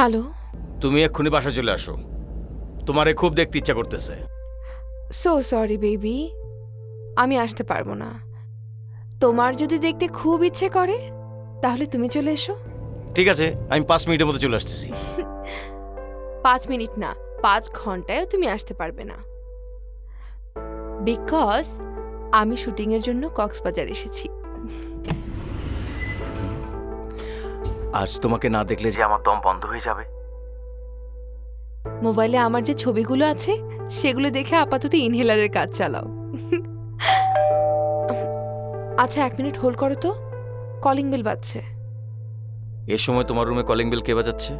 Hello. তুমি এক্ষুনি বাসা চলে আসো, তোমারে খুব দেখতে ইচ্ছা করতেছে। সো সরি বেবি, আমি আসতে পারবো না। তোমার যদি দেখতে খুব ইচ্ছে করে তাহলে তুমি চলে এসো। ঠিক আছে, আমি 5 মিনিটের মধ্যে চলে আসতেছি। 5 মিনিট না, 5 ঘন্টায়ও তুমি আসতে পারবে না, বিকজ আমি শুটিং এর জন্য কক্সবাজার এসেছি। আজ তোমাকে না দেখলে যে আমার দম বন্ধ হয়ে যাবে। মোবাইলে আমার যে ছবিগুলো আছে সেগুলো দেখে আপাতত ইনহেলারের কাজ চালাও। আচ্ছা 1 মিনিট হোল্ড করো তো, কলিং বেল বাজছে। এ সময় তোমার রুমে কলিং বেল কে বাজাচ্ছে?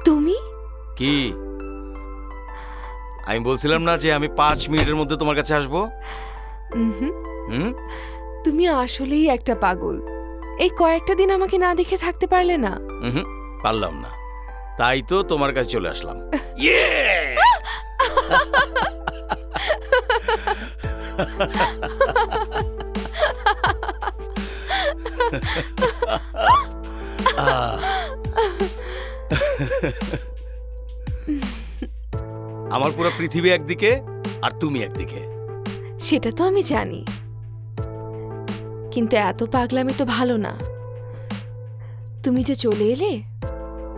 তুমি? কি? আমি বলছিলাম না যে আমি 5 মিনিটের মধ্যে তোমার কাছে আসবো? হুম? তুমি আসলেই একটা পাগল। এই কয়েকটা দিন আমাকে না দেখে থাকতে পারলে না? হুম, পারলাম না, তাই তো তোমার কাছে চলে আসলাম। আমার পুরো পৃথিবী একদিকে আর তুমি একদিকে। সেটা তো আমি জানি, কিন্তু এত পাগলামি তো ভালো না। তুমি যে চলে এলে,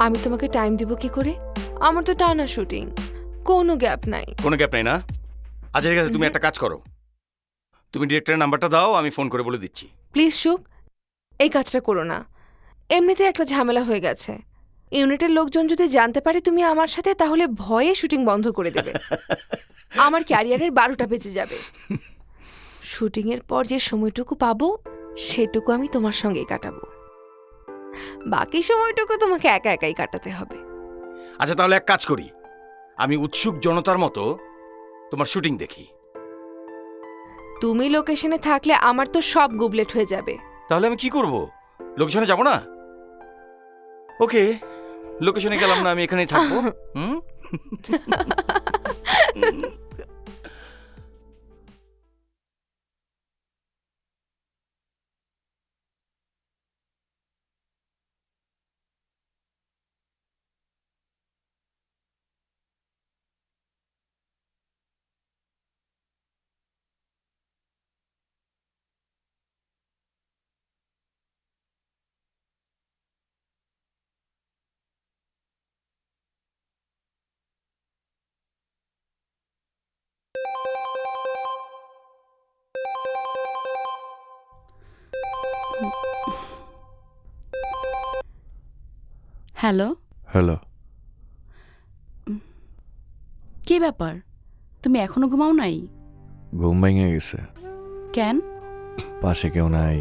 আমি তোমাকে টাইম দিব কি করে? আমার তো টানা শুটিং, কোনো গ্যাপ নাই। কোনো গ্যাপ নাই না? আচ্ছা ঠিক আছে, তুমি একটা কাজ করো, তুমি ডিরেক্টরের নাম্বারটা দাও, আমি ফোন করে বলে দিচ্ছি। প্লিজ সুখ, এই কাজটা করো না। এমনিতে একটা ঝামেলা হয়ে গেছে। ইউনিটের লোকজন যদি জানতে পারে তুমি আমার সাথে, তাহলে ভয়ে শুটিং বন্ধ করে দেবে। আমার ক্যারিয়ারের 12টা বেজে যাবে। শুটিং এর পর যে সময়টুকু পাবো সেটুকু আমি তোমার সঙ্গেই কাটাবো, বাকি সময়টুকু তোমাকে একা একাই কাটাতে হবে। আচ্ছা তাহলে এক কাজ করি, আমি উৎসুক জনতার মতো তোমার শুটিং দেখি। তুমি লোকেশনে থাকলে আমার তো সব গুবলেট হয়ে যাবে। তাহলে আমি কি করব? লোকেশনে যাব না? ওকে, লোকেশনে গেলাম না, আমি এখানেই থাকবো। হুম? হ্যালো। হ্যালো। কি ব্যাপার, তুমি এখনো ঘুমাও নাই? ঘুম ভেঙে গেছে। কেন? পাশে কেউ নাই।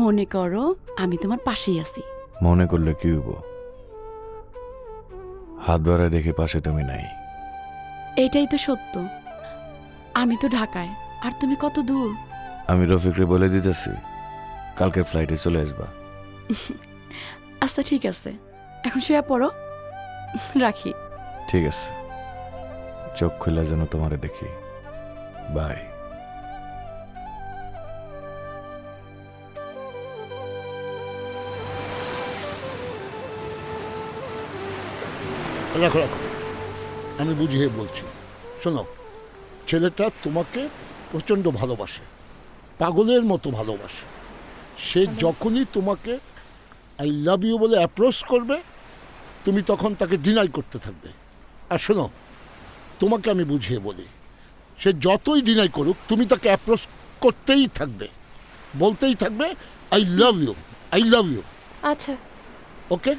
মনে করো আমি তোমার পাশেই আছি। মনে করলে কি হইব? হাত বাড়ায় দেখি পাশে তুমি নাই। এইটাই তো সত্য। আমি তো ঢাকায়, আর তুমি কত দূর। আমি রফিকরে বলে দিতেছি কালকে ফ্লাইটে চলে আসবা। আচ্ছা ঠিক আছে, এখন শুয়ে পড়ো, রাখি। ঠিক আছে, চোখ খুলে যেন তোমারে দেখি। বাই। রাখো রাখো, আমি বুঝিয়ে বলছি। শোনো, ছেলেটা তোমাকে প্রচণ্ড ভালোবাসে, পাগলের মতো ভালোবাসে। সে যখনই তোমাকে আই লাভ ইউ বলে অ্যাপ্রোচ করবে, তুমি তখন তাকে ডিনাই করতে থাকবে। আর শোনো, তোমাকে আমি বুঝিয়ে বলি, সে যতই ডিনাই করুক তুমি তাকে অ্যাপ্রোচ করতেই থাকবে, বলতেই থাকবে I love you, I love you. আচ্ছা ওকে,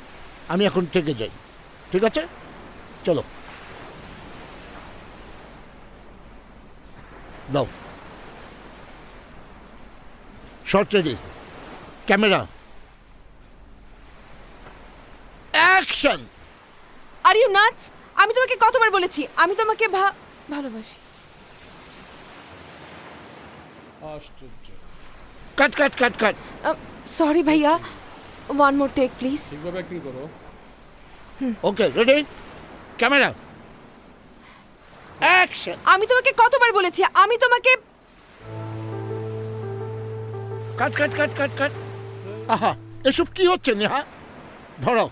আমি এখন থেকে যাই, ঠিক আছে? চলো দাও। Shot ready, camera, action. Are you nuts? আমি তোমাকে কতবার বলেছি আমি তোমাকে ভালোবাসি। Cut cut cut cut. Sorry ভাইয়া, one more take please. Okay ready, camera, action. আমি তোমাকে কতবার বলেছি, আমি তোমাকে কাট কাট কাট কাট কাট। আহা, এসব কি হচ্ছে নেহা? ধরো।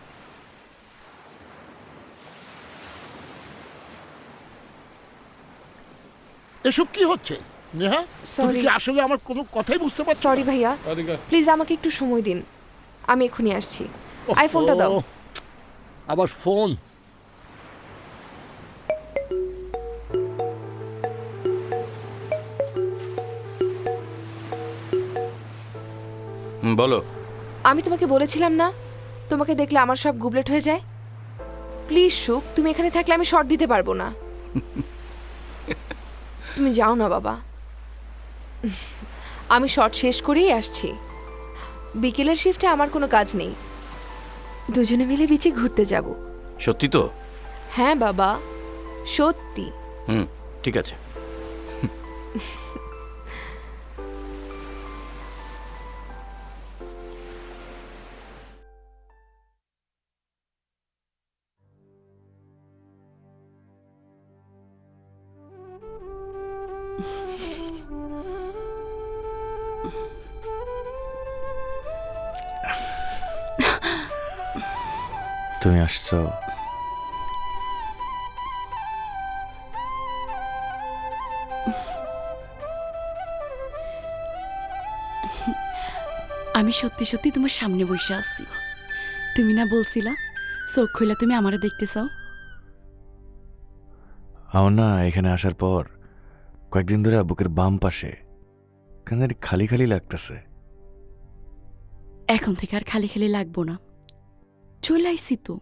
এসব কি হচ্ছে নেহা? তুমি Sorry. কি আসলে আমার কোনো কথাই বুঝতে পারছো? সরি ভাইয়া, প্লিজ আমাকে একটু সময় দিন, আমি এক্ষুনি আসছি। আইফোনটা দাও। ওহ, আবার ফোন। বলো। আমি তোমাকে বলেছিলাম না, তোমাকে দেখলে আমার সব গুবলেট হয়ে যায়। প্লিজ সুখ, তুমি এখানে থাকলে আমি শর্ট দিতে পারবো না। তুমি যাও না বাবা, আমি শর্ট শেষ করেই আসছি। বিকেলের শিফটে আমার কোনো কাজ নেই, দুজনে মিলে বিচে ঘুরতে যাব। সত্যি তো? হ্যাঁ বাবা, সত্যি। ঠিক আছে। তুমি আসছো? আমি সত্যি সত্যি তোমার সামনে বসে আছি। তুমি না বলছিলা চোখ খুলে তুমি আমারে দেখতে চাও? আমার না এখানে আসার পর কয়েকদিন ধরে বুকের বাম পাশে কেন জানি খালি খালি লাগতেছে। এখন থেকে আর খালি খালি লাগবো না, চলে আইসি তো।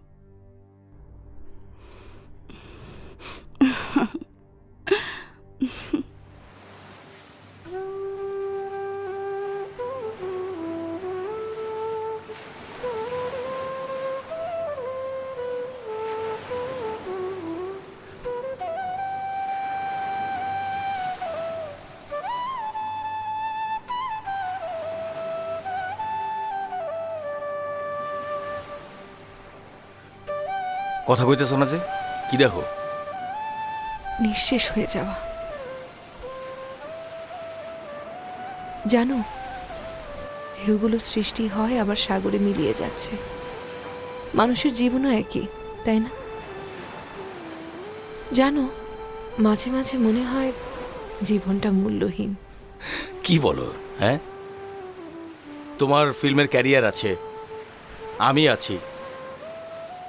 কথা কইতেছ না যে? কি দেখো? নিঃশেষ হয়ে যাওয়া। জানো, ঢেউগুলো সৃষ্টি হয় আবার সাগরে মিলিয়ে যাচ্ছে। মানুষের জীবনও একই, তাই না? জানো, মাঝে মাঝে মনে হয় জীবনটা মূল্যহীন। কি বলো? হ্যাঁ, তোমার ফিল্মের ক্যারিয়ার আছে, আমি আছি,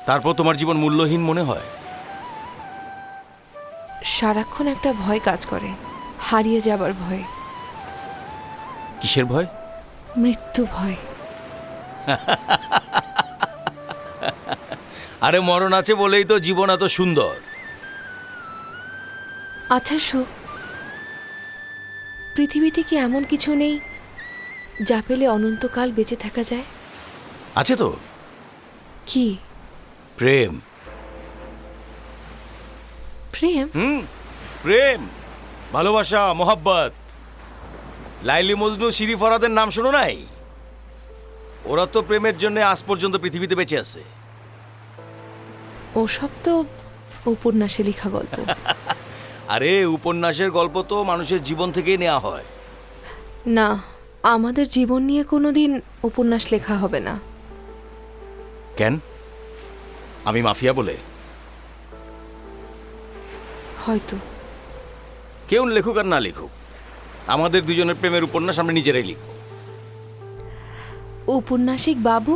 তারপর তোমার জীবন মূল্যহীন মনে হয়? সারাক্ষণ একটা ভয় কাজ করে, হারিয়ে যাবার ভয়, কিসের ভয়? মৃত্যু ভয়। আরে মরণ আছে বলেই তো জীবন এত সুন্দর। আচ্ছা সুখ, পৃথিবীতে কি এমন কিছু নেই যা পেলে অনন্তকাল বেঁচে থাকা যায়? আছে তো, কি? প্রেম। প্রেম? প্রেম, ভালোবাসা, মোহাব্বত। লাইলি মজনু, শিরি ফরাদের নাম শোনো নাই? ওরা তো প্রেমের জন্য আজ পর্যন্ত পৃথিবীতে বেঁচে আছে। ওসব তো উপন্যাসে লেখা গল্প। আরে উপন্যাসের গল্প তো মানুষের জীবন থেকেই নেওয়া হয়। না, আমাদের জীবন নিয়ে কোনোদিন উপন্যাস লেখা হবে না। কেন? আমি মাফিয়া বলে? হয়তো। কেউ লেখুক আর না লেখুক, আমাদের দুজনের প্রেমের উপন্যাস আমরা নিজেরাই লিখব। ঔপন্যাসিক বাবু,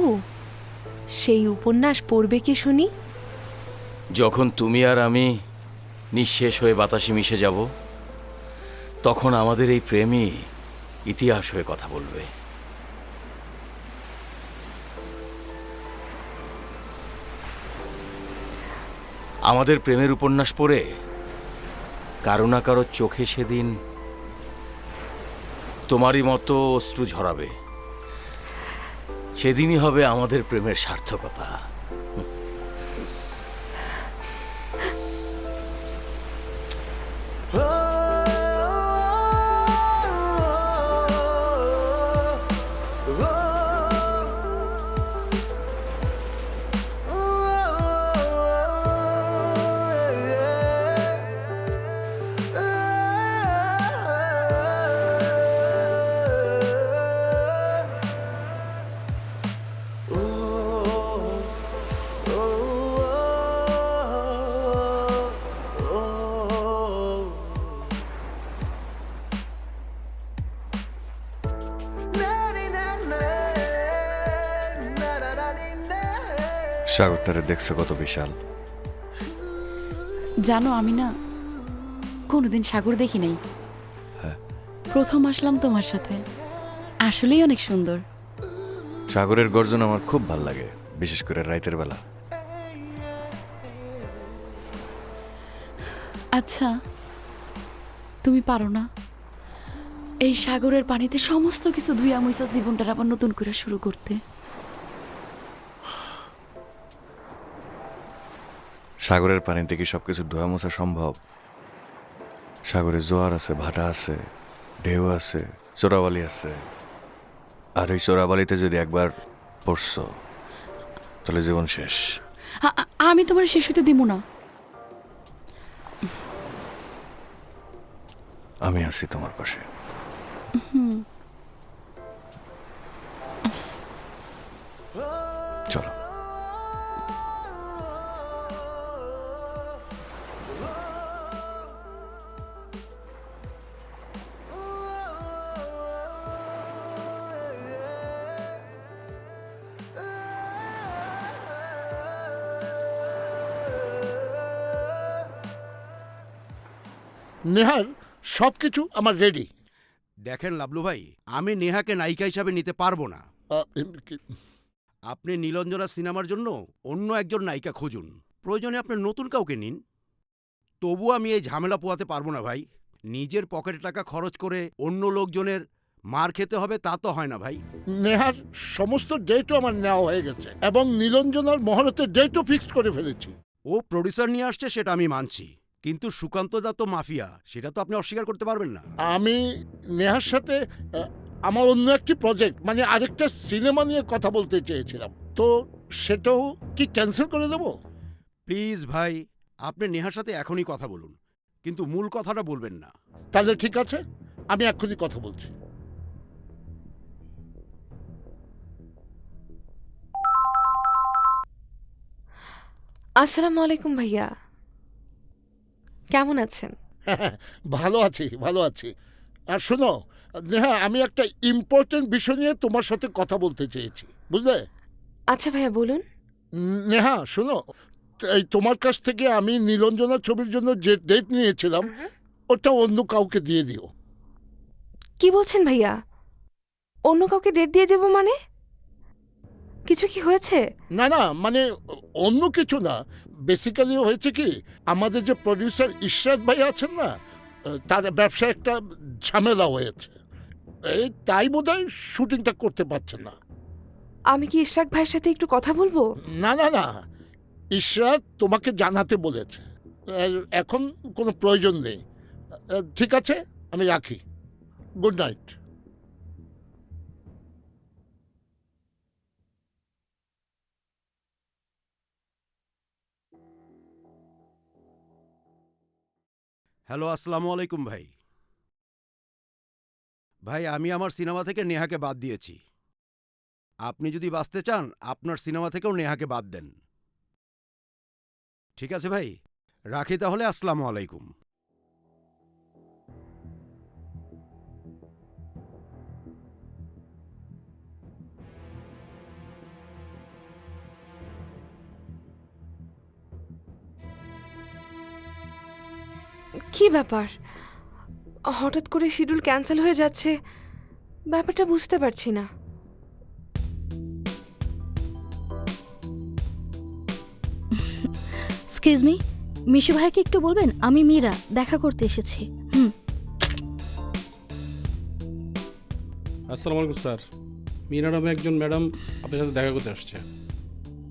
সেই উপন্যাস পড়বে কি শুনি? যখন তুমি আর আমি নিঃশেষ হয়ে বাতাসে মিশে যাব, তখন আমাদের এই প্রেমই ইতিহাস হয়ে কথা বলবে। আমাদের প্রেমের উপন্যাস পড়ে কারো না কারো চোখে সেদিন তোমারই মতো অশ্রু ঝরাবে। সেদিনই হবে আমাদের প্রেমের সার্থকতা। সাগরটারে দেখছো কত বিশাল। জানো আমি না কোনোদিন সাগর দেখি নাই। হ্যাঁ। প্রথম আসলাম তোমার সাথে, আসলেই অনেক সুন্দর। সাগরের গর্জন আমার খুব ভাল লাগে, বিশেষ করে রাতের বেলা। আচ্ছা, তুমি পারো না এই সাগরের পানিতে সমস্ত কিছু ধুইয়া মুইসা জীবনটা আবার নতুন করে শুরু করতে? সাগরের পানিতে কি সবকিছু ধোয়া মোছা সম্ভব? সাগরে জোয়ার আছে, ভাটা আছে, ঢেউ আছে, চোরাবালি আছে। আর ওই চোরাবালিতে যদি একবার পড়ছো তাহলে জীবন শেষ। আমি তোমার শেষ হতে দিব না। আমি আছি তোমার পাশে। চলো। নেহার সব কিছু আমার রেডি। দেখেন লাবলু ভাই, আমি নেহাকে নায়িকা হিসাবে নিতে পারবো না। আপনি নীলঞ্জনা সিনেমার জন্য অন্য একজন নায়িকা খুঁজুন, প্রয়োজনে আপনি নতুন কাউকে নিন। তবু আমি এই ঝামেলা পোয়াতে পারবো না ভাই। নিজের পকেটে টাকা খরচ করে অন্য লোকজনের মার খেতে হবে তা তো হয় না ভাই। নেহার সমস্ত ডেটও আমার নেওয়া হয়ে গেছে এবং নীলঞ্জনার মহরতের ডেটও ফিক্সড করে ফেলেছি। ও প্রডিউসার নিয়ে আসছে সেটা আমি মানছি, কিন্তু সুকান্ত দা তো মাফিয়া, সেটা তো আপনি অস্বীকার করতে পারবেন না। আমি নেহার সাথে আমার অন্য একটি প্রজেক্ট মানে আরেকটা সিনেমা নিয়ে কথা বলতে চেয়েছিলাম, তো সেটাও কি ক্যান্সেল করে দেবো? প্লিজ ভাই, আপনি নেহার সাথে এখনই কথা বলুন, কিন্তু মূল কথাটা বলবেন না। তাহলে ঠিক আছে, আমি এক্ষুনি কথা বলছি। আসসালামু আলাইকুম ভাইয়া, কেমন আছেন? ভালো আছি, ভালো আছি। আর শোনো নেহা, আমি একটা ইম্পর্টেন্ট বিষয় নিয়ে তোমার সাথে কথা বলতে চেয়েছি, বুঝলে? আচ্ছা ভাইয়া বলুন। নেহা শোনো, এই তোমার কাছ থেকে আমি নীলঞ্জনা ছবির জন্য যে ডেট নিয়েছিলাম ওটা অন্য কাউকে দিয়ে দিও। কি বলছেন ভাইয়া? অন্য কাউকে ডেট দিয়ে দেবো মানে? কিছু কি হয়েছে? না না, মানে অন্য কিছু না, বেসিক্যালি হয়েছে কি, আমাদের যে প্রডিউসার ইশরাত ভাই আছেন না, তার ব্যবসায় একটা ঝামেলা হয়েছে, এই তাই বোধহয় শুটিংটা করতে পারছে না। আমি কি ইশরাক ভাইয়ের সাথে একটু কথা বলবো? না না না, ইশরাত তোমাকে জানাতে বলেছে, এখন কোনো প্রয়োজন নেই। ঠিক আছে, আমি রাখি। Good night. হ্যালো, আসসালামু আলাইকুম ভাই। ভাই, আমি আমার সিনেমা থেকে নেহাকে বাদ দিয়েছি। আপনি যদি বাঁচতে চান আপনার সিনেমা থেকেও নেহাকে বাদ দেন। ঠিক আছে ভাই, রাখি তাহলে। আসসালামু আলাইকুম। কি ব্যাপার, হঠাৎ করে শিডিউল ক্যান্সেল হয়ে যাচ্ছে, ব্যাপারটা বুঝতে পারছি না। এক্সকিউজ মি, মিশু ভাইকে একটু বলবেন আমি মীরা দেখা করতে এসেছি। আসসালামু আলাইকুম স্যার, মীরা নামে একজন ম্যাডাম আপনার সাথে দেখা করতে আসছে।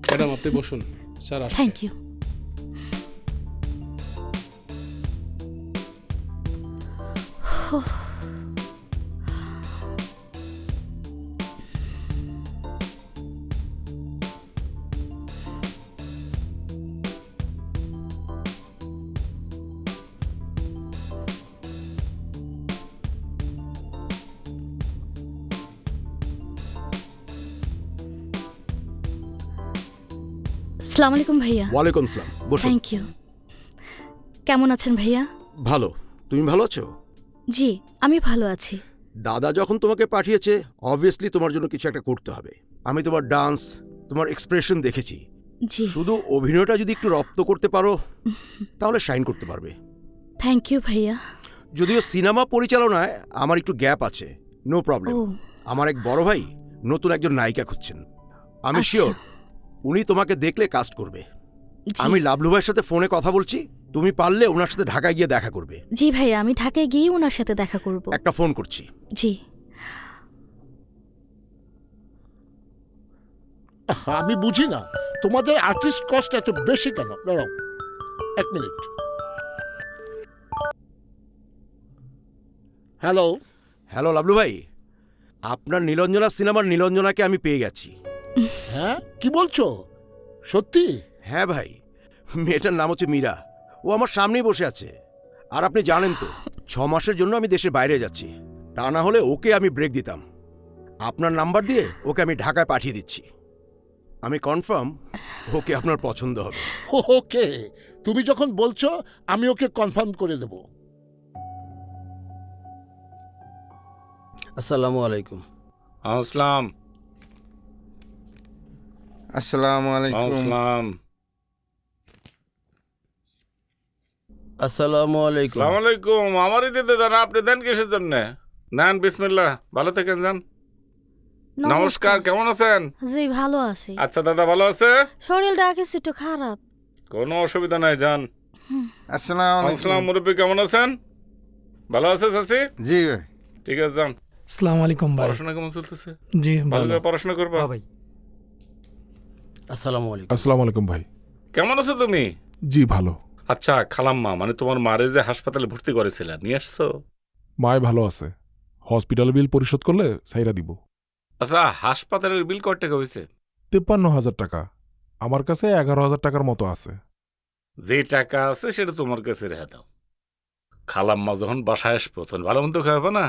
ম্যাডাম আপনি বসুন, স্যার আসছে। Thank you. আসসালামু আলাইকুম ভাইয়া। ওয়ালাইকুম আসসালাম, বসুন। Thank you. কেমন আছেন ভাইয়া? ভালো, তুমি ভালো আছো? জি, আমি ভালো আছি। দাদা যখন তোমাকে পাঠিয়েছে অবভিয়াসলি তোমার জন্য কিছু একটা করতে হবে। আমি তোমার ডান্স, তোমার এক্সপ্রেশন দেখেছি। জি শুধু অভিনয়টা যদি একটু রপ্ত করতে পারো তাহলে শাইন করতে পারবে। থ্যাংক ইউ ভাইয়া। যদিও সিনেমা পরিচালনায় আমার একটু গ্যাপ আছে, নো প্রবলেম। ও আমার এক বড় ভাই নতুন একজন নায়িকা খুঁজছেন, আমি আচ্ছা। শিওর উনি তোমাকে দেখলে কাস্ট করবে। জি। আমি লাবলু ভাইয়ের সাথে ফোনে কথা বলছি, তুমি পারলে ওনার সাথে ঢাকায় গিয়ে দেখা করবে। জি ভাইয়া, আমি ঢাকায় গিয়ে ওনার সাথে দেখা করব। একটা ফোন করছি। জি আমি বুঝি না তোমাদের আর্টিস্ট কস্ট এত বেশি কেন। দাঁড়াও 1 মিনিট। হ্যালো, হ্যালো লাবলু ভাই, আপনার নীলঞ্জনা সিনেমার নীলঞ্জনাকে আমি পেয়ে গেছি। হ্যাঁ কি বলছো? সত্যি? হ্যাঁ ভাই, মেয়েটার নাম হচ্ছে মীরা, ও আমার সামনেই বসে আছে। আর আপনি জানেন তো 6 মাসের জন্য আমি দেশের বাইরে যাচ্ছি, তা না হলে ওকে আমি ব্রেক দিতাম। আপনার নাম্বার দিয়ে ওকে আমি ঢাকায় পাঠিয়ে দিচ্ছি। আমি কনফার্ম ওকে আপনার পছন্দ হবে। ওকে, তুমি যখন বলছো আমি ওকে কনফার্ম করে দেব। আসসালামু আলাইকুম। আসসালাম। আসসালামু আলাইকুম। আসসালাম। আসসালামু আলাইকুম। আসসালামু আলাইকুম। আমারই দিতে দেন, আপনি দেন কিসের জন্য? নেন, বিসমিল্লাহ, ভালো থাকেন, যান। নমস্কার, কেমন আছেন? জি ভালো আছি। আচ্ছা দাদা, ভালো আছে? শরীরটা কিছু একটু খারাপ। কোনো অসুবিধা নাই, যান। আসসালামু আলাইকুম। আসসালাম। মুরব্বী কেমন আছেন? ভালো আছে চাচি? জি ভাই। ঠিক আছে, যান। আসসালামু আলাইকুম ভাই। পড়াশোনা কেমন চলতেছে? জি ভালো ভালো। করে পড়াশোনা করবা? ভাই। আসসালামু আলাইকুম। আসসালামু আলাইকুম ভাই। কেমন আছো তুমি? জি ভালো। আচ্ছা, খালাম্মা মানে তোমার মারে যে হাসপাতালে ভর্তি করেছিল, নিয়ে আসছো? মায় ভালো আছে, হসপিটাল বিল পরিশোধ করলে সাইরা দিব। আচ্ছা, হাসপাতালের বিল কত টাকা হয়েছে? 53,000 টাকা। আমার কাছে 11,000 টাকার মতো আছে। যে টাকা আছে সেটা তোমার কাছে রেখে দাও। খালাম্মা যখন বাসায় আসবো তখন ভালো মন্দ খাওয়াবে না।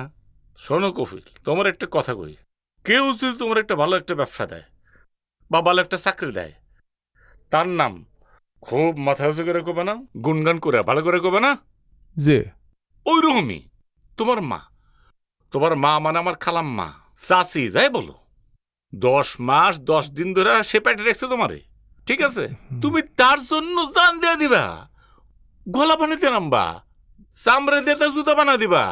শোনো কফিল, তোমার একটা কথা কই, কেউ যদি তোমার একটা ভালো একটা ব্যবসা দেয় বা ভালো একটা চাকরি দেয়, তার নাম খুব মাথা উঁচু করে কবে না, গুনগান করে ভালো করে কবে না। যে ওই রকমই তোমার মা মানে আমার খালাম্মা, চাচি যাই বলো, 10 মাস 10 দিন ধরে সে পেটে রেখেছে তোমারে, ঠিক আছে? তুমি তার জন্য জান দিয়ে দিবা, গলা বানাইতে নামবা, চামড়া দিয়ে তার জুতা বানা দিবা।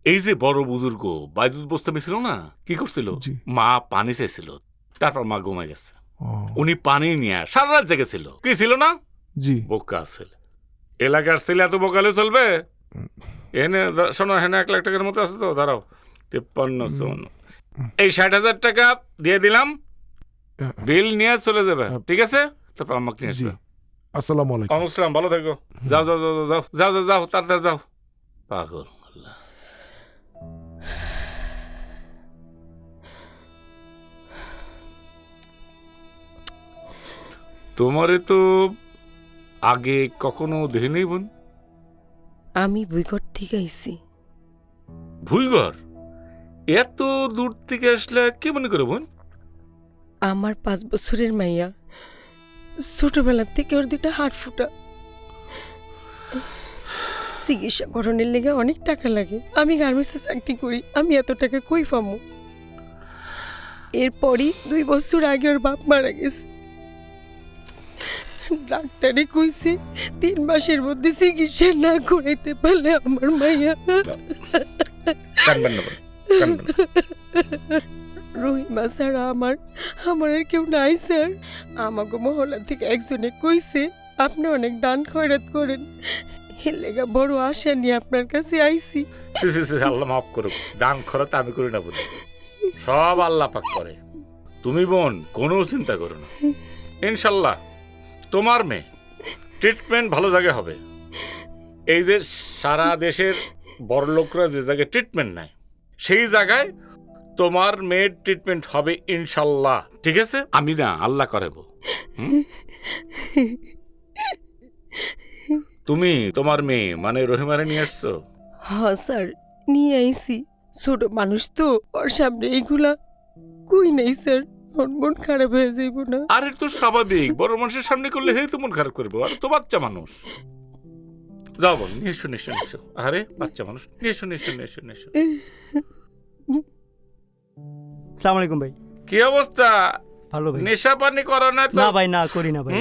এই যে বড় বুজুর্গ বাইদুত বস্তামি ছিল না, কি করছিল? জি। মা পানি চাইছিল, তারপর মা ঘুমাই গেছে। ও, উনি পানি নিয়ে সারা রাত জেগেছিল, কি ছিল না? জি। বোকা ছেলে। এলাকার ছেলে এত বোকালে চলবে? এনে শোনো, হেনে 1 লাখ টাকার মতো আছে তো, দাঁড়াও। 53 এই 60,000 টাকা দিয়ে দিলাম, বিল নিয়ে চলে যাবে, ঠিক আছে? তারপর আমাকে নিয়ে জি। আসবে। আসসালামু আলাইকুম। আসসালাম, ভালো থাকো। যাও যাও যাও যাও যাও যাও যাও, তাড়াতাড়ি যাও। পাগল। তোমারে তো আগে কখনো দেখিনি বোন। আমি ভুইঘর থেকে আইছি। ভুইঘর? এত দূর থেকে আসলে কে মনে করে বোন? আমার 5 বছরের মাইয়া, ছোটবেলা থেকে ওর 2টা হাড় ফুটা। চিকিৎসা করণের লেগে অনেক টাকা লাগে। আমি গার্মেন্টসে চাকরি করি, আমি এত টাকা কই পামু? এরপরই 2 বছর আগে ওর বাপ মারা গেছে। ডাক্তারে কইছে 3 মাসের মধ্যে চিকিৎসা না করাইতে পারলে আমার মাইয়া। কানবেন না বোন, কানবেন না। রহিমা ছাড়া আমার আর কেউ নাই স্যার। আমাকে মহল্লা থেকে একজনে কইছে আপনি অনেক দান খয়রাত করেন, এর লেগা বড় আশা নিয়ে আপনার কাছে আইছি। সি সি সি, আল্লাহ মাফ করুক, দান খরচ আমি করি না বোন, সব আল্লাহ পাক করে। তুমি বোন কোনো চিন্তা করো না, ইনশাল্লাহ তোমার মেয়ে ট্রিটমেন্ট ভালো জায়গায় হবে। এই যে সারা দেশের বড় লোকরা যে জায়গায় ট্রিটমেন্ট নেয়, সেই জায়গায় তোমার মেয়ের ট্রিটমেন্ট হবে ইনশাল্লাহ, ঠিক আছে? আমি না, আল্লাহ করাবো। তুমি তোমার মেয়ে মানে রহিমারে নিয়ে আসছো? হ্যাঁ স্যার, নিয়ে আইছি। ছোট মানুষ তো, ওর সামনে এইগুলা কই নাই স্যার, ওর মন খারাপ হয়ে যাইব না? আরে তো স্বাভাবিক, বড় মানুষের সামনে করলে হে তো মন খারাপ করবো, আর তো বাচ্চা মানুষ। যাও বল, নিয়ে এসো নিয়ে এসো নিয়ে এসো। আরে বাচ্চা মানুষ, নিয়ে এসো নিয়ে এসো নিয়ে এসো নিয়ে এসো। আসসালামু আলাইকুম ভাই। কি অবস্থা? ভালো ভাই। নেশা পানি করো না তো? না ভাই, না করি না ভাই।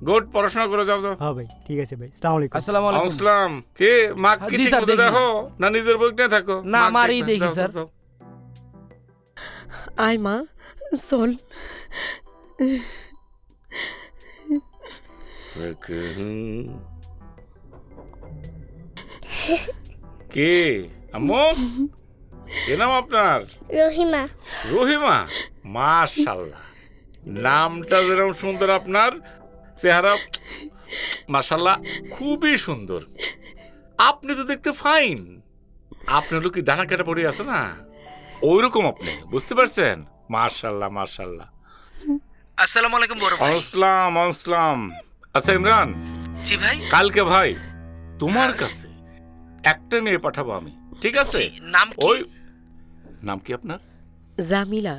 গুড, পড়াশোনা করে যাও যাও। হ্যাঁ ভাই, ঠিক আছে ভাই। আসসালামু আলাইকুম। আসসালামু আলাইকুম। আসসালাম। কে মা কি জি ঠিক স্যার, মতো দেখি। দেখো না নিজের বই নিয়ে থাকো? না, মা আমারই দেখবে। দেখি যাও, স্যার। যাও। আয় মা, চল। কে আম্মু? কে নাম আপনার? রহিমা। রহিমা, মাশাআল্লাহ। নামটা যেরকম সুন্দর, আপনার চেহারা মাশাআল্লাহ খুবই সুন্দর। আপনি তো দেখতে ফাইন। আপনি হলো কি ডানা কেটে পড়ে আছে না, ওইরকম আপনি, বুঝতে পারছেন? মাশাআল্লাহ মাশাআল্লাহ। আসসালামু আলাইকুম বড় ভাই। আসসালাম আসসালাম। আচ্ছা ইমরান, জি ভাই। কালকে ভাই তোমার কাছে একটা মেয়ে পাঠাবো আমি, ঠিক আছে? নাম কি? ওই নাম কি আপনার? জামিলা।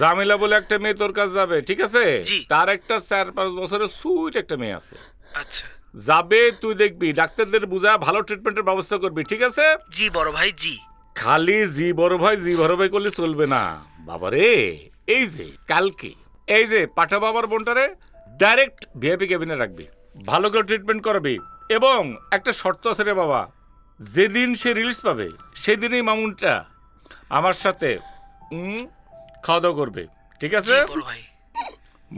জামিলা বলে একটা মেয়ে তোর কাছে যাবে, ঠিক আছে? জি। তার একটা 4-5 বছরের সুইট একটা মেয়ে আছে, আচ্ছা। যাবে, তুই দেখবি, ডাক্তারদের বুঝা ভালো ট্রিটমেন্টের ব্যবস্থা করবি, ঠিক আছে? জি বড় ভাই, জি। খালি জি বড় ভাই করলে চলবে না বাবারে। এই যে কালকে এই যে পাঠা বাবার বোনটারে ডাইরেক্ট ভিআইপি ক্যাবিনে রাখবি, ভালো করে ট্রিটমেন্ট করবি। এবং একটা শর্ত আছে রে বাবা, যেদিন সে রিলিজ পাবে সেদিনই মামুনটা আমার সাথে খাওয়া দাওয়া করবে, ঠিক আছে? জি বড় ভাই।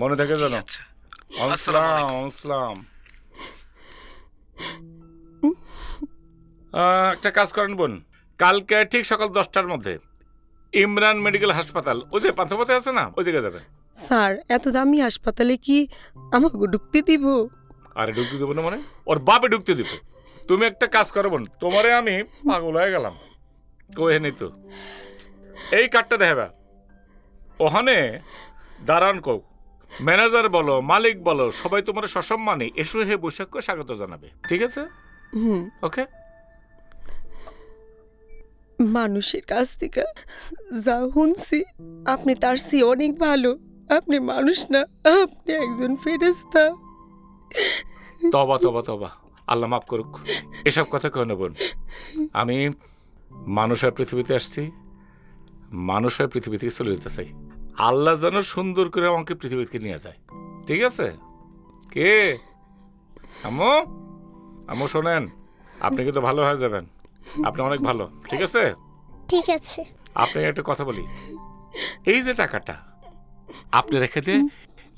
মনে থাকে জানো? আচ্ছা। আসসালাম আসসালাম। একটা কাজ করেন বোন, কালকে ঠিক সকাল 10টার মধ্যে ইমরান মেডিকেল হাসপাতাল, ওই যে পান্থপথে আছে না, ওই জায়গায় যাবেন। স্যার, এত দামি হাসপাতালে কি আমাকে ঢুকতে দিব? আরে ঢুকতে দেবো না মানে? ওর বাপে ঢুকতে দিব। তুমি একটা কাজ করো বোন, তোমারে আমি পাগল হয়ে গেলাম কহে নি তো। এই কার্ডটা দেখাবা, ওখানে দাঁড়ান কো, ম্যানেজার বলো, মালিক বলো, সবাই তোমার সসম্মানে এসো হে বৈশাখ স্বাগত জানাবে, ঠিক আছে? ওকে। মানুষের কাছ থেকে যা শুনছি, আপনি তার চেয়ে অনেক ভালো। আপনি মানুষ না, আপনি একজন ফেরেশতা। তবা তবা তবা, আল্লাহ মাফ করুক। এসব কথা কেন বোন? আমি মানুষ হয়ে পৃথিবীতে আসছি, মানুষ হয়ে পৃথিবী থেকে চলে যেতে চাই। আল্লাহ যেন সুন্দর করে আমাকে পৃথিবী থেকে নিয়ে যায়, ঠিক আছে? কে আম্মু? আম্মু শোনেন, আপনি কিন্তু ভালো হয়ে যাবেন, আপনি অনেক ভালো, ঠিক আছে? ঠিক আছে। আপনি একটা কথা বলি, এই যে টাকাটা আপনি রেখে দিয়ে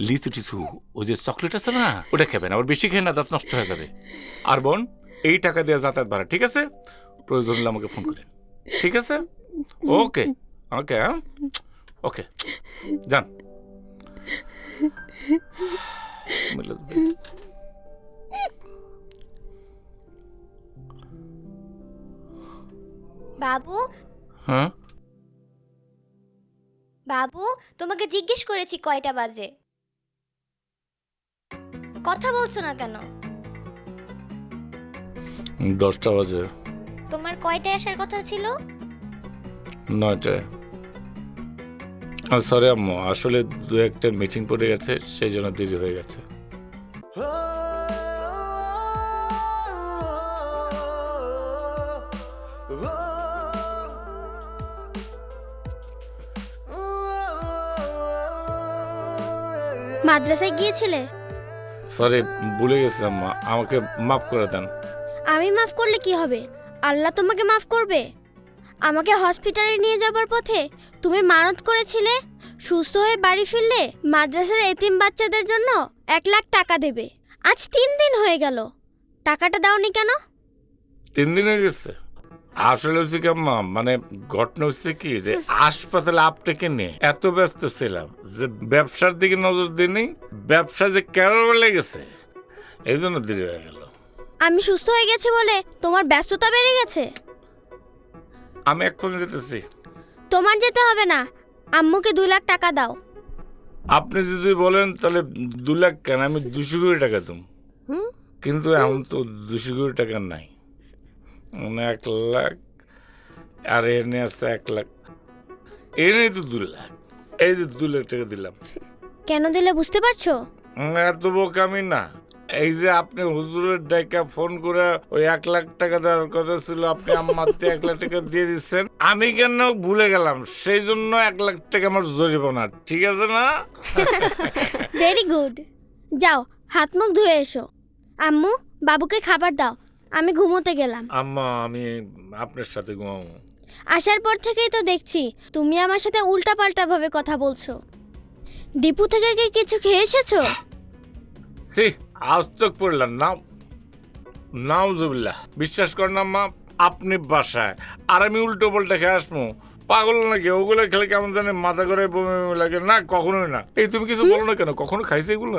লিচু টিচু ওই যে চকলেট আছে না, ওটা খাবেন, আবার বেশি খেয়ে না, দাঁত নষ্ট হয়ে যাবে। আর বোন, এই টাকা দিয়ে যাতায়াত ভাড়া, ঠিক আছে? প্রয়োজন হলে আমাকে ফোন করেন, ঠিক আছে? ওকে ওকে, হ্যাঁ ওকে, যান। বাবু, হ্যাঁ বাবু, তোমাকে জিজ্ঞেস করেছি কয়টা বাজে, কথা বলছো না কেন? 10টা বাজে। তোমার কয়টায় আসার কথা ছিল? 9টায়। সরি আম্মু, আসলে 2-1টা মিটিং পড়ে গেছে, সেই জন্য দেরি হয়ে গেছে। মাদ্রাসায় গিয়েছিলে? সরি, ভুলে গেছি আম্মা, আমাকে মাফ করে দেন। আমি মাফ করলে কি হবে? আল্লাহ তোমাকে মাফ করবে। আমাকে হসপিটালে নিয়ে যাবার পথে তুমি মানত করেছিলে সুস্থ হয়ে বাড়ি ফিরলে মাদ্রাসার এতিম বাচ্চাদের জন্য 1 লাখ টাকা দেবে। আজ 3 দিন হয়ে গেল, টাকাটা দাওনি কেন? 3 দিন হয়ে গেছে। আসলে হচ্ছে কি আম্মা, মানে ঘটনা হচ্ছে কি যে হাসপাতালে আপনাকে নিয়ে এত ব্যস্ত ছিলাম যে ব্যবসার দিকে নজর দিইনি, ব্যবসা যে কেরো লেগেছে, এই জন্য দেরি হয়ে গেল। আমি সুস্থ হয়ে গেছি বলে তোমার ব্যস্ততা বেড়ে গেছে? আমি এক্ষুনি যেতেছি। তোমার যেতে হবে না, আম্মুকে 2 লাখ টাকা দাও। আপনি যদি বলেন তাহলে 2 লাখ কেন, আমি 200 কোটি টাকা দেব, কিন্তু এখন তো 200 কোটি টাকা নাই, মানে 1 লাখ, আর এনে আছে 1 লাখ, এনে তো 2 লাখ, এই যে 2 লাখ টাকা দিলাম। কেন দিলে বুঝতে পারছো? এত বোকা আমি না, এই যে আপনি হুজুরের ডাইকা ফোন করে ওই 1 লাখ টাকা দেওয়ার কথা ছিল, আপনি আমাকে 1 লাখ টাকা দিয়ে দিচ্ছেন, আমি কেন ভুলে গেলাম, সেই জন্য 1 লাখ টাকা আমার জরিমানা, ঠিক আছে না? Very good. যাও হাত মুখ ধুয়ে এসো। আম্মু বাবুকে খাবার দাও, আমি ঘুমোতে গেলাম। আম্মা আমি আপনার সাথে ঘুমাবো। আসার পর থেকেই তো দেখছি তুমি আমার সাথে উল্টাপাল্টা ভাবে কথা বলছো। ডিপু থেকে কি কিছু খেয়ে এসেছো? সি আজ তক পড়লাম না, নাউজুবিল্লাহ। বিশ্বাস করেন আম্মা, আপনি বাসায় আর আমি উল্টো পাল্টা খেয়ে আসবো? পাগল নাকি? ওগুলো খেলে কেমন জানে মাথা করে বমি বমি লাগে না, কখনোই না। এই তুমি কিছু বলো না কেন? কখনো খাইছে এগুলো?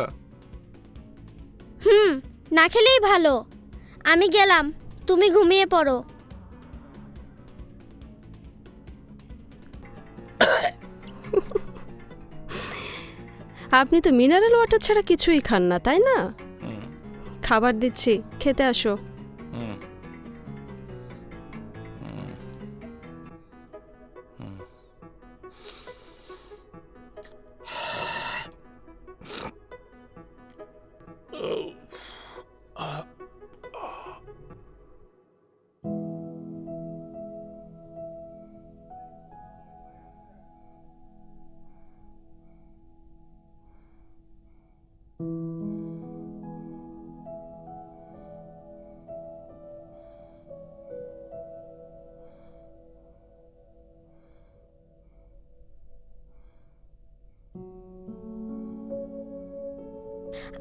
না খেলেই ভালো। আমি গেলাম, তুমি ঘুমিয়ে পড়ো। আপনি তো মিনারেল ওয়াটার ছাড়া কিছুই খান না, তাই না? খাবার দিচ্ছি, খেতে আসো।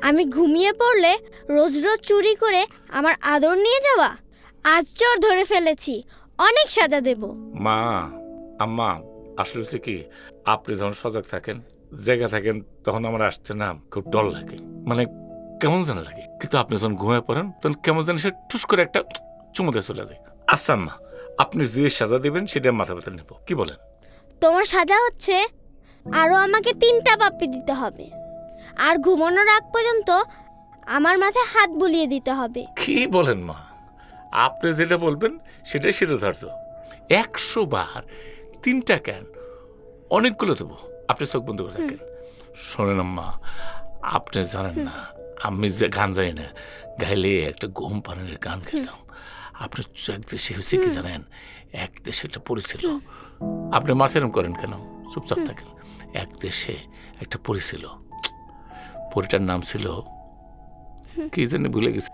আমি ঘুমিয়ে পড়লে রোজ রোজ চুরি করে আমার আদর নিয়ে যাওয়া? আজ চোর ধরে ফেলেছি, অনেক সাজা দেব। মা, আম্মা, আসলে হচ্ছে কি, আপনি যখন সজাগ থাকেন, জায়গা থাকেন, তখন আমার আসছে না খুব ডর লাগে, মানে কেমন যেন লাগে। কিন্তু আপনি যখন ঘুমিয়ে পড়েন তখন কেমন যেন সে টুস করে একটা চুমু দিয়ে চলে যায়। আচ্ছা আম্মা, আপনি যে সাজা দিবেন সেটা মাথা ব্যথা নেব, কি বলেন? তোমার সাজা হচ্ছে আরো আমাকে 3টা পাপ্পি দিতে হবে, আর ঘুমানোর আগ পর্যন্ত আমার মাথায় হাত বুলিয়ে দিতে হবে। কি বলেন মা? আপনি যেটা বলবেন সেটাই শিরোধার্য। 100 বার 3টা কেন, অনেকগুলো দেবো। আপনি চোখ বন্ধ করে থাকেন। শোনেন আম্মা, আপনি জানেন না আমি যে গান জানি না, গাইলে একটা ঘুম পানের গান খেতাম। আপনি এক দেশে হয়েছে কি জানেন, এক দেশে একটা পরী ছিল। আপনি মাথা এরম করেন কেন? চুপচাপ থাকেন। এক দেশে একটা পরী ছিল, পরীটার নাম ছিল কি জানি ভুলে গেছি।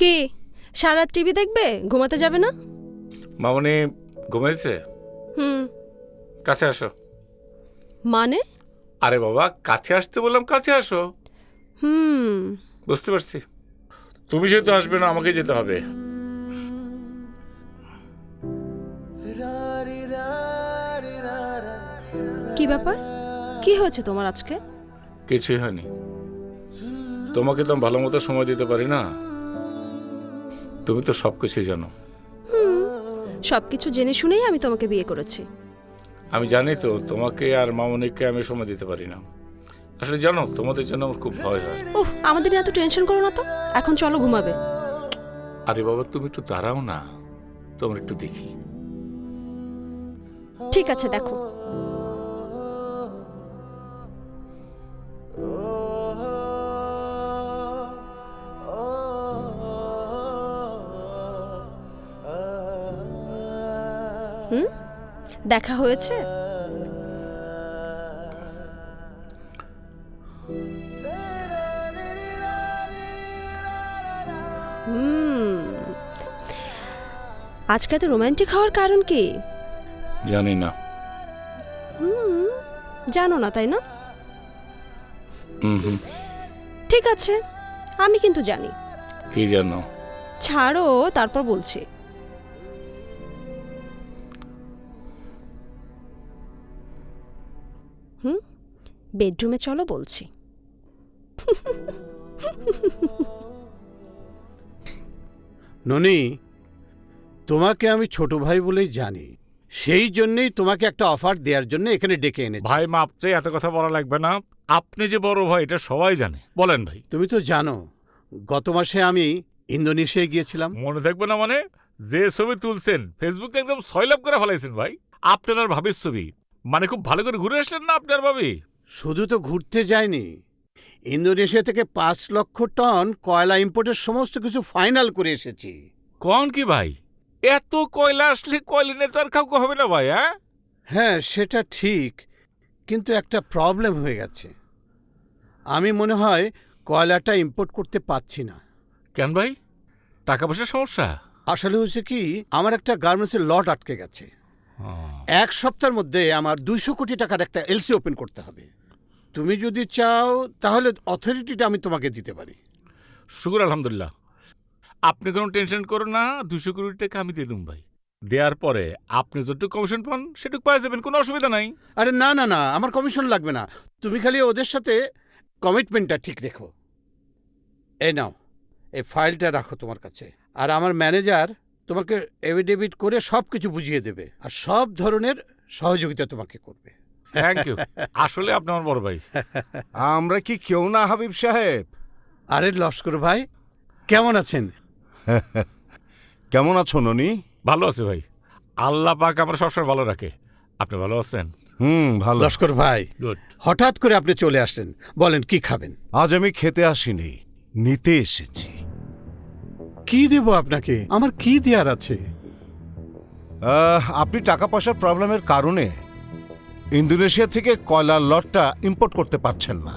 কি সারা টিভি দেখবে, ঘুমাতে যাবে না? মামনি ঘুমাইছে? কাছে আসো। মানে? আরে বাবা, কাছে আসতে বললাম, কাছে আসো। বুঝতে পারছি, তুমি যেহেতু আসবে না আমাকে যেতে হবে। কি ব্যাপার, কি হয়েছে তোমার আজকে? কিছুই হয়নি। তোমাকে তো ভালো মতো সময় দিতে পারি না, তুমি তো সবকিছুই জানো। সবকিছু জেনে শুনেই আমি তোমাকে বিয়ে করেছি। আমি জানি তো তোমাকে আর মামনিকে আমি সময় দিতে পারি না। আসলে জানো, তোমাদের জন্য আমার খুব ভয় হয়। উফ, আমাদের নিয়ে এত টেনশন করো না তো, এখন চলো ঘুমাবে। আরে বাবা, তুমি একটু দাঁড়াও না, তোমার একটু দেখি। ঠিক আছে, দেখো। দেখা হয়েছে? আজকে তো রোমান্টিক হওয়ার কারণ কি? জানি না। জানো না, তাই না? ঠিক আছে, আমি কিন্তু জানি। কি জানো? ছাড়ো, তারপর বলছি। বেডরুমে চলো বলছি। ননি, তোমাকে আমি ছোট ভাই বলেই জানি। সেই জন্যই তোমাকে একটা অফার দেওয়ার জন্য এখানে ডেকে এনেছি। ভাই মাপ চাই, এত কথা বলা লাগবে না। আপনি যে বড় ভাই এটা সবাই জানে। বলেন ভাই। তুমি তো জানো গত মাসে আমি ইন্দোনেশিয়ায় গিয়েছিলাম। মনে থাকবে না মানে? যে ছবি তুলছেন ফেসবুকে একদম সয়লাভ করে ফেলাইছেন ভাই। আপনার আর ভাবির ছবি, মানে খুব ভালো করে ঘুরে আসলেন না আপনার ভাবি? শুধু তো ঘুরতে যায়নি, ইন্দোনেশিয়া থেকে 5 লক্ষ টন কয়লা ইম্পোর্টের সমস্ত কিছু ফাইনাল করে এসেছি। কোন কি ভাই, এত কয়লা আসলে কয়লা নিয়ে তো আর কাউকে হবে না ভাই। হ্যাঁ সেটা ঠিক, কিন্তু একটা প্রবলেম হয়ে গেছে। আমি মনে হয় কয়লাটা ইম্পোর্ট করতে পারছি না। কেন ভাই, টাকা পয়সার সমস্যা? আসলে হয়েছে কি, আমার একটা গার্মেন্টসের লট আটকে গেছে। 1 সপ্তাহের মধ্যে আমার 200 কোটি টাকার একটা এলসি ওপেন করতে হবে। তুমি যদি চাও তাহলে অথরিটিটা আমি তোমাকে দিতে পারি। শুকুর আলহামদুলিল্লাহ, আপনি কোনো টেনশন করুন না। 200 কোটি টাকা আমি দিয়ে দেব ভাই। দেওয়ার পরে আপনি যতটুকু কমিশন পান সেটুকু পাই যাবেন, কোনো অসুবিধা নাই। আরে না না না, আমার কমিশন লাগবে না। তুমি খালি ওদের সাথে কমিটমেন্টটা ঠিক রেখো। এই নাও, এই ফাইলটা রাখো তোমার কাছে। আর আমার ম্যানেজার তোমাকে এফিডেভিট করে সব কিছু বুঝিয়ে দেবে, আর সব ধরনের সহযোগিতা তোমাকে করবে। Thank you. আসলে আপনি আমার বড় ভাই। আমরা কি কেউ না হাবিব সাহেব? আরে লস্কর ভাই, কেমন আছেন? কেমন আছো ননি? ভালো আছে ভাই, আল্লাহ পাক আমরা সবসময় ভালো রাখে। আপনি ভালো আছেন? ভালো। লস্কর ভাই, গুড। হঠাৎ করে আপনি চলে আসলেন, বলেন কি খাবেন? আজ আমি খেতে আসিনি, নিতে এসেছি। কি দেব আপনাকে? আমার কি দেওয়ার আছে? আপনি টাকা পয়সার প্রবলেমের কারণে ইন্দোনেশিয়া থেকে কয়লার লটটা ইম্পোর্ট করতে পারছেন না,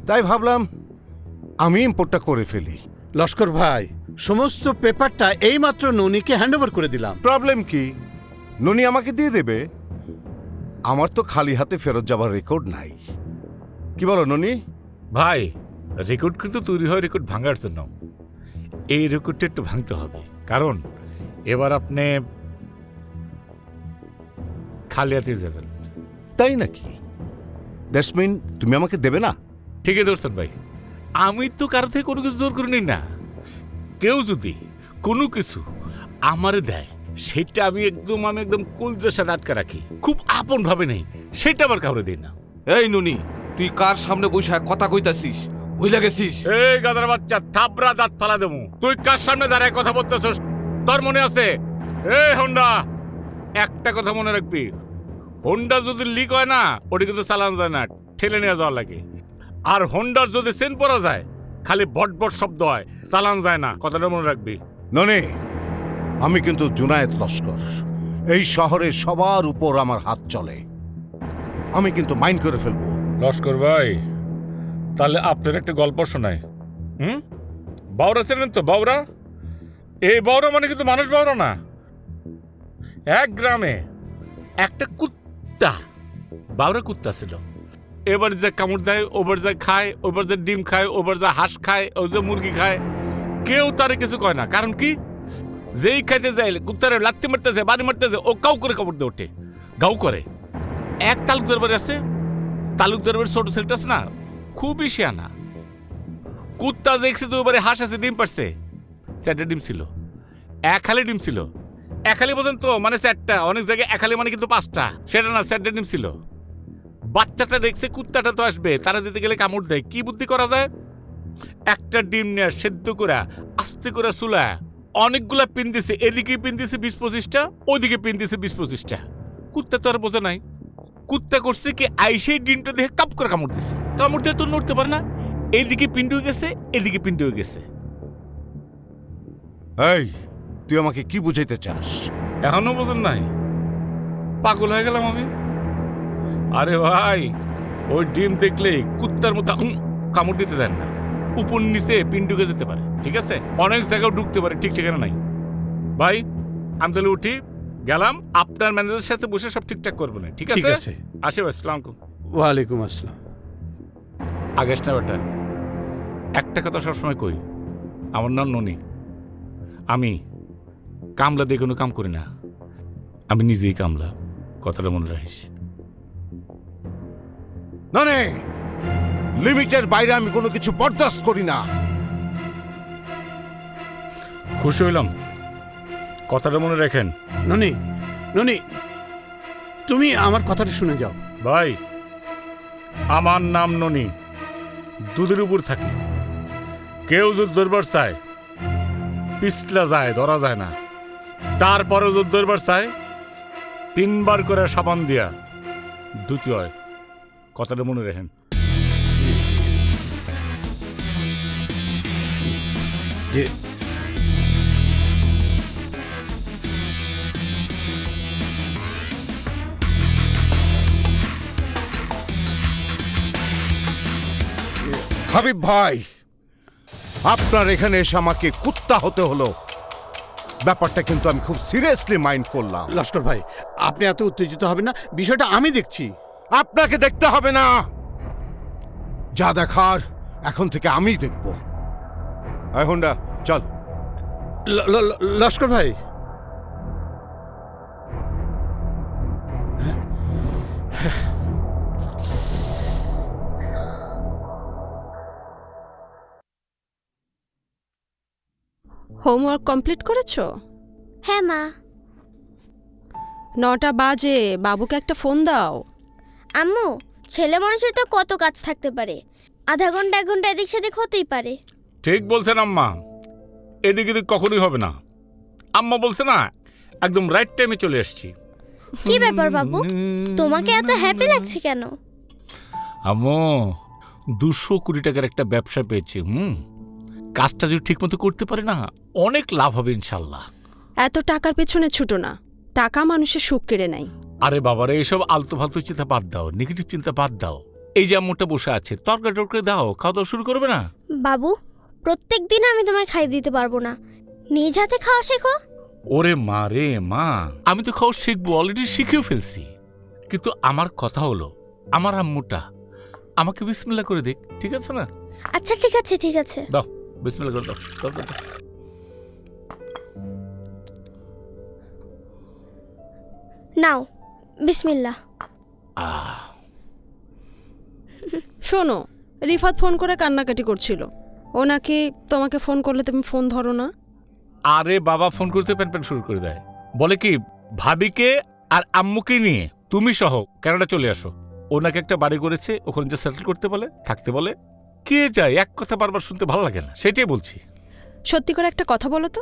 তাই ভাবলাম আমি ইম্পোর্টটা করে ফেলি। লস্কর ভাই, সমস্ত পেপারটা এইমাত্র ননিকে হ্যান্ডওভার করে দিলাম। প্রবলেম কি? ননি আমাকে দিয়ে দেবে। আমার তো খালি হাতে ফেরত যাবার রেকর্ড নাই। কি বলো ননি? ভাই, রেকর্ড কিন্তু তৈরি হয় রেকর্ড ভাঙার জন্য। এই রেকর্ডটা একটু ভাঙতে হবে, কারণ এবার আপনি খালি হাতে যাবেন। তাই নাকি? দ্যাটস মিন তুমি আমাকে দেবে না? ঠিকই ধরছেন ভাই, আমি তো কারো থেকে কোনো কিছু জোর করে নিই না। কেউ যদি কোনো কিছু আমারে দেয় সেটা আমি একদম কলজের সাথে আটকে রাখি, খুব আপন ভাবে নেই, সেটা আবার কাউরে দিই না। এই নুনি, তুই কার সামনে বসে কথা কইতাছিস? ভুলে গেছিস? এই গাধার বাচ্চা, থাবড়া দাঁত ফালা দেবো। তুই কার সামনে দাঁড়ায় কথা বলতেছস? তোর মনে আছে? এই হোন্ডা, একটা কথা মনে রাখবি, হোন্ডা যদি লিক হয় না ওটা কিন্তু চালানো যায় না, ঠেলে নিয়ে যাওয়া লাগে। আর হোন্ডার যদি চেন পরা যায় খালি বট বট শব্দ হয়, চালান যায় না। কথাটা মনে রাখবি। ননি, আমি কিন্তু জুনায়েদ লস্কর। এই শহরে সবার উপর আমার হাত চলে, আমি কিন্তু মাইন্ড করে ফেলবো। লস্কর ভাই, তাহলে আপনার একটা গল্প শোনায়। বাউরা চেনেন তো? বাউরা, এই বাউরা মানে কিন্তু মানুষ বাউরা না। এক গ্রামে একটা কুত্তা, বাউরা কুত্তা ছিল। এবার যে কামড় দেয়, ওবার যে খায়, ওবার যে ডিম খায়, ওবার যে হাঁস খায়, ওই যে মুরগি খায়, কেউ তারে কিছু কয় না। কারণ কি? যেই খাইতে যায় কুত্তারে লাত্তি মারতে যায়, বাড়ি মারতে যায়, ও কাউ করে কামড় দিয়ে ওঠে, গাউ করে। এক তালুকদার বাড়ি আছে, তালুকদার বাড়ির ছোট ছেলেটা আছে না, খুবই শিয়ানা। কুত্তা দেখছে তো এবারে হাঁস আছে, ডিম পারছে, 4টা ডিম ছিল। এক হালি ডিম ছিল, এক হালি বোঝেন তো, মানে 4টা, অনেক জায়গায় এক হালি মানে কিন্তু 5টা, সেটা না, 4টা ডিম ছিল। বাচ্চাটা দেখছে কুত্তাটা তো আসবে, তারা দিতে গেলে কামড় দেয়। কি বুদ্ধি করা যায়? একটা ডিম নিয়ে সেদ্ধ করে আস্তে করে চুলা অনেকগুলা পিন দিছে, এদিকে পিন দিছে 20-25টা, ওইদিকে পিন দিছে 20-25টা। কুত্তা তো আর বোঝে নাই। কুত্তা করছে কি, আইসেই ডিমটা দেখে কাপ করে কামড় দিছে। কামড় দিয়ে তো নড়তে পারে না, এইদিকে পিন্ড হয়ে গেছে, এদিকে পিন্ড হয়ে গেছে। এই, তুই আমাকে কি বুঝাইতে চাস? এখনো বোঝেন নাই? পাগল হয়ে গেলাম আমি? আরে ভাই, ওই ডিম দেখলে কুত্তার মতো কামড় দিতে দেন না, উপর নিচে পিন ঢুকে যেতে পারে, ঠিক আছে? অনেক জায়গায় ঢুকতে পারে, ঠিক ঠিকানা নাই। ভাই, আমি তাহলে উঠি, গেলাম। আপনার ম্যানেজারের সাথে বসে সব ঠিকঠাক করবো না, ঠিক আছে? আসে ভাই, আসসালাম আলাইকুম। ওয়ালাইকুম আসসালাম। আগেস না বেটা, একটা কথা সবসময় কই, আমার নাম ননি। আমি কামলা দিয়ে কোনো কাম করি না, আমি নিজেই কামলা, কথাটা মনে রাখিস। ননি, লিমিটের বাইরে আমি কোনো কিছু বরদাস্ত করি না। খুশি হইলাম, কথাটা মনে রাখেন। ননি, ননি, তুমি আমার কথাটা শুনে যাও। ভাই, আমার নাম ননি, দুধের উপর থাকি। কেউ যদি ধরবার চায় পিছলা যায়, ধরা যায় না। তারপরে যদি ধরবার চায় 3 বার করে সাবান দিয়া ধুতে হয়। কথাটা মনে রাখেন। হাবিব ভাই, আপনার এখানে এসে আমাকে কুত্তা হতে হলো, ব্যাপারটা কিন্তু আমি খুব সিরিয়াসলি মাইন্ড করলাম। লস্কর ভাই, আপনি এত উত্তেজিত হবেন না, বিষয়টা আমি দেখছি। আপনাকে দেখতে হবে না, যা দেখার এখন থেকে আমি দেখব। আয় হোন্ডা, চল। লস্কর ভাই, হোমওয়ার্ক কমপ্লিট করেছো? হ্যাঁ মা। 9টা বাজে, বাবুকে একটা ফোন দাও। আম্মু, ছেলে মানুষের তো কত কাজ থাকতে পারে, আধা ঘন্টা 1 ঘন্টা এদিক সেদিক হতেই পারে। ঠিক বলছেন আম্মা, এদিক এদিক কখনোই হবে না। আম্মা বলছে না, একদম রাইট টাইমে চলে এসেছি। কি ব্যাপার বাবু, তোমাকে এত হ্যাপি লাগছে কেন? আম্মু, 200 কোটি টাকার একটা ব্যবসা পেয়েছি। কাজটা যদি ঠিক মতো করতে পারে না, অনেক লাভ হবে ইনশাল্লাহ। এত টাকার পেছনে ছুটো না, টাকা মানুষের সুখ কেড়ে নেয়। আরে বাবারে, এইসব আলতু ফালতু চিন্তা বাদ দাও, নেগেটিভ চিন্তা বাদ দাও। এই যে আম্মুটা বসে আছে, তরকারি টরকারি দাও, খাওয়া দাওয়া শুরু করবে না? বাবু, প্রত্যেক দিন আমি তোমায় খাই দিতে পারবো না, নিজ হাতে খাওয়া শেখো। ওরে মা রে মা, আমি তো খাওয়া শিখবো, অলরেডি শিখেও ফেলছি। কিন্তু আমার কথা হলো, আমার আম্মুটা আমাকে বিসমিল্লাহ করে দেখ, ঠিক আছে না? আচ্ছা ঠিক আছে, ঠিক আছে। দাও, বিসমিল্লাহ করে দাও, দাও, দাও, দাও। নাও, বিসমিল্লাহ। শোনো, রিফাত ফোন করে কান্নাকাটি করছিল, ও নাকি তোমাকে ফোন করলে তুমি ফোন ধরো না। আরে বাবা ফোন করতে প্যান প্যান শুরু করে দেয়, বলে কি ভাবিকে আর আম্মুকে নিয়ে তুমি সহ কানাডা চলে আসো। ওনাকে একটা বাড়ি করেছে, ওখানে যে সেটেল করতে বলে, থাকতে বলে। কে যায়, এক কথা বারবার শুনতে ভালো লাগে না, সেটাই বলছি। সত্যি করে একটা কথা বলো তো,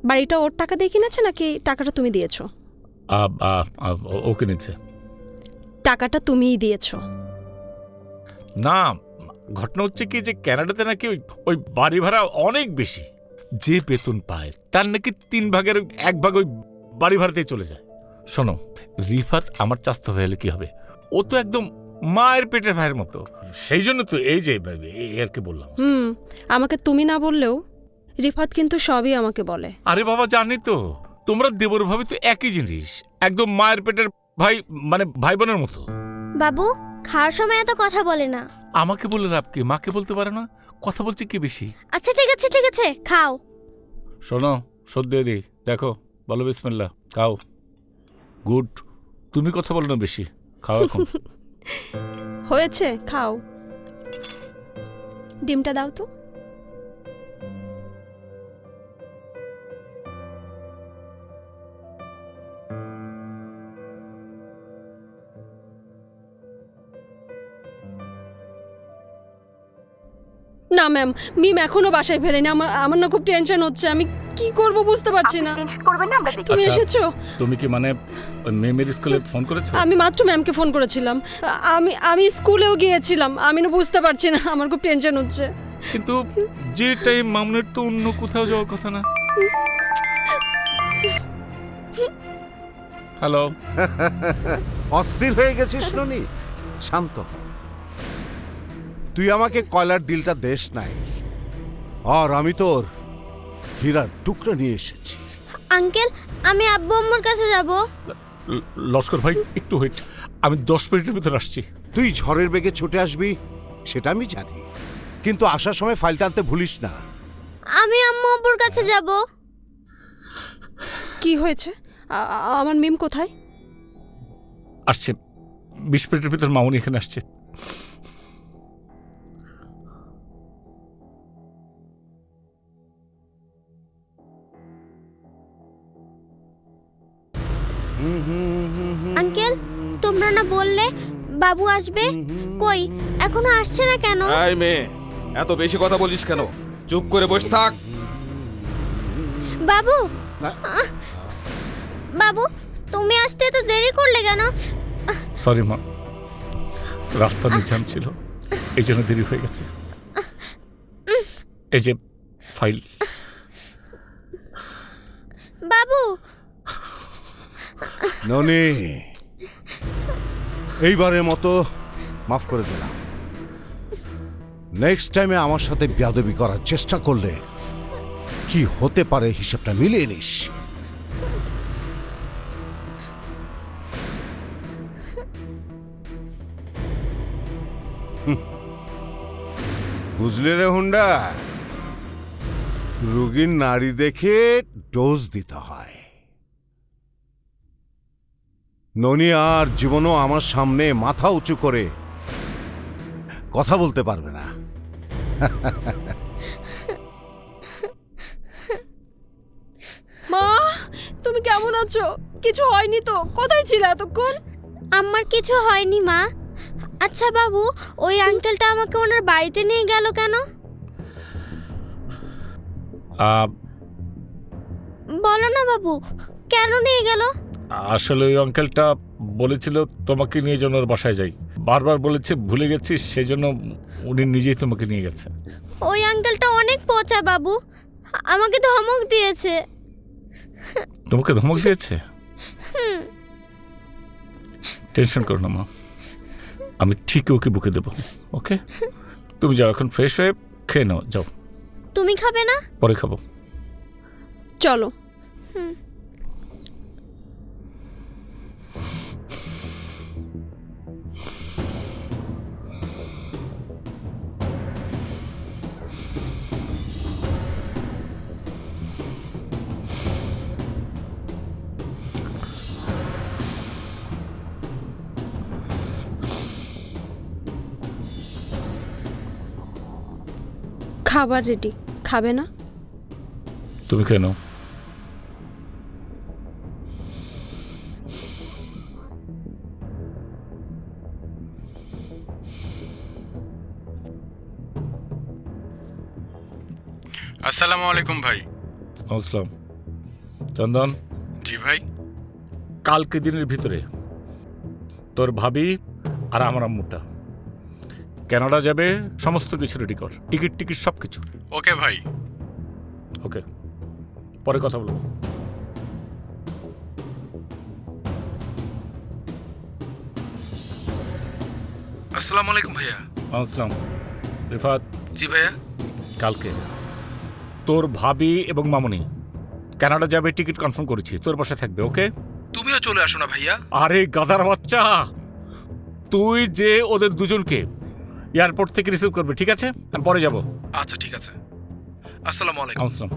বাড়িটা ওর টাকা দিয়ে কিনেছে নাকি টাকাটা তুমি দিয়েছো? ওকে নিচ্ছে। টাকাটা তুমিই দিয়েছো। না, ঘটনা হচ্ছে কি যে কানাডাতে নাকি ওই বাড়ি ভাড়া অনেক বেশি। যে বেতন পায় তার নাকি 3 ভাগের 1 ভাগ ওই বাড়ি ভাড়াতেই চলে যায়। শোনো, রিফাত আমার চাস্তো ভাই হলে কি হবে, ও তো একদম মায়ের পেটের ভাইয়ের মতো। সেই জন্য তো এই যে আর কি বললাম। আমাকে তুমি না বললেও রিফাত কিন্তু সবই আমাকে বলে। আরে বাবা, জানি তো, তোমরা দেবর ভাবি তো একই জিনিস, একদম মায়ের পেটের ভাই, মানে ভাই বোনের মতো। বাবু, খাওয়ার সময় এত কথা বলে না। আমাকে বলে লাভ কি, মাকে বলতে পারে না? কথা বলছে কি বেশি। আচ্ছা ঠিক আছে, ঠিক আছে, খাও। শোনো, সদ্য দি দেখো, বলো বিসমিল্লাহ, খাও। গুড, তুমি কথা বলো না বেশি, খাও এখন। হয়েছে, খাও। ডিমটা দাও তো। না ম্যাম, মিম এখনো বাসায় ফেরেনি। আমার না খুব টেনশন হচ্ছে, আমি কি করব বুঝতে পারছি না। তুমি এসেছো? তুমি কি মানে মেমের স্কুলে ফোন করেছো? আমি মাত্র ম্যামকে ফোন করেছিলাম। আমি স্কুলেও গিয়েছিলাম, আমি না বুঝতে পারছি না, আমার খুব টেনশন হচ্ছে। কিন্তু যে টাইম মামুনের তো অন্য কোথাও যাওয়ার কথা না। হ্যালো। অস্থির হয়ে গেছিস ননি, শান্ত হ। তুই আমাকে কয়লার ডিলটা দেশ নাই, আর আমি তোর হীরার টুকরা নিয়ে এসেছি। আঙ্কেল, আমি আব্বু আম্মুর কাছে যাব। লস্কর ভাই, একটু ওয়েট, আমি 10 মিনিটের ভিতর আসছি। তুই ঝড়ের বেগে ছুটে আসবি সেটা আমি জানি, কিন্তু আসার সময় ফাইলটা আনতে ভুলিস না। আমি আম্মু আব্বুর কাছে যাব। কি হয়েছে? আমার মিম কোথায়? আসছে, 20 মিনিটের ভিতর মামুনি এখানে আসছে। আঙ্কেল তোমরা না বললে বাবু আসবে, কই এখনো আসছে না কেন? এই মেয়ে, এত বেশি কথা বলিস কেন? চুপ করে বসে থাক। বাবু বাবু তুমি আসতে তো দেরি করলে কেন? সরি মা, রাস্তা জ্যাম ছিল, এই জন্য দেরি হয়ে গেছে। এই যে ফাইল। বাবু ননি, এইবারের মতো মাফ করে দিলাম। নেক্সট টাইমে আমার সাথে বেয়াদবি করার চেষ্টা করলে কি হতে পারে হিসাবটা মিলিয়ে নিস। বুঝলি রে হুন্ডা, রোগীর নারী দেখে ডোজ দিতে হয়। ননি আর জীবনও আমার সামনে মাথা উঁচু করে কথা বলতে পারবে না। মা তুমি কেমন আছো? কিছু হয়নি তো? কোথায় ছিলে এতক্ষণ? আমার কিছু হয়নি মা। আচ্ছা বাবু, ওই আঙ্কেলটা আমাকে ওনার বাড়িতে নিয়ে গেল কেন? বলো না বাবু, কেন নিয়ে গেল? আসলে ওই আঙ্কেলটা বলেছিল তোমাকে নিয়ে যেন ওর বাসায় যাই, বারবার বলেছে ভুলে গেছিস, সেই জন্য উনি নিজেই তোমাকে নিয়ে গেছে। ওই আঙ্কেলটা অনেক পচা বাবু, আমাকে ধমক দিয়েছে। তোমাকে ধমক দিয়েছে? টেনশন করো না মা, আমি ঠিক ওকে বুকে দেবো। ওকে, তুমি যাও এখন, ফ্রেশ হয়ে খেয়ে নাও, যাও। তুমি খাবে না? পরে খাবো। চলো। খাবার রেডি, খাবে না? তুমি খেয়ে নাও। আসসালামু আলাইকুম ভাই। আসসালাম। চন্দন। জি ভাই। কালকে দিনের ভিতরে তোর ভাবি আর আমার আম্মুটা কানাডা যাবে, সমস্ত কিছু রেডি কর, টিকিট সব কিছু। ওকে ভাই। ওকে, পরে কথা বলবো। আসসালামু আলাইকুম ভাইয়া। আসসালাম। রিফাত। জি ভাইয়া। কালকে তোর ভাবি এবং মামুনি কানাডা যাবে, টিকিট কনফার্ম করেছি, তোর বাসায় থাকবে। ওকে, তুমিও চলে আসো না ভাইয়া। আরে গাধার বাচ্চা, তুই যে ওদের দুজনকে এয়ারপোর্ট থেকে রিসিভ করবে, ঠিক আছে? আমি পরে যাব। আচ্ছা ঠিক আছে। আসসালামু আলাইকুম। আসসালাম।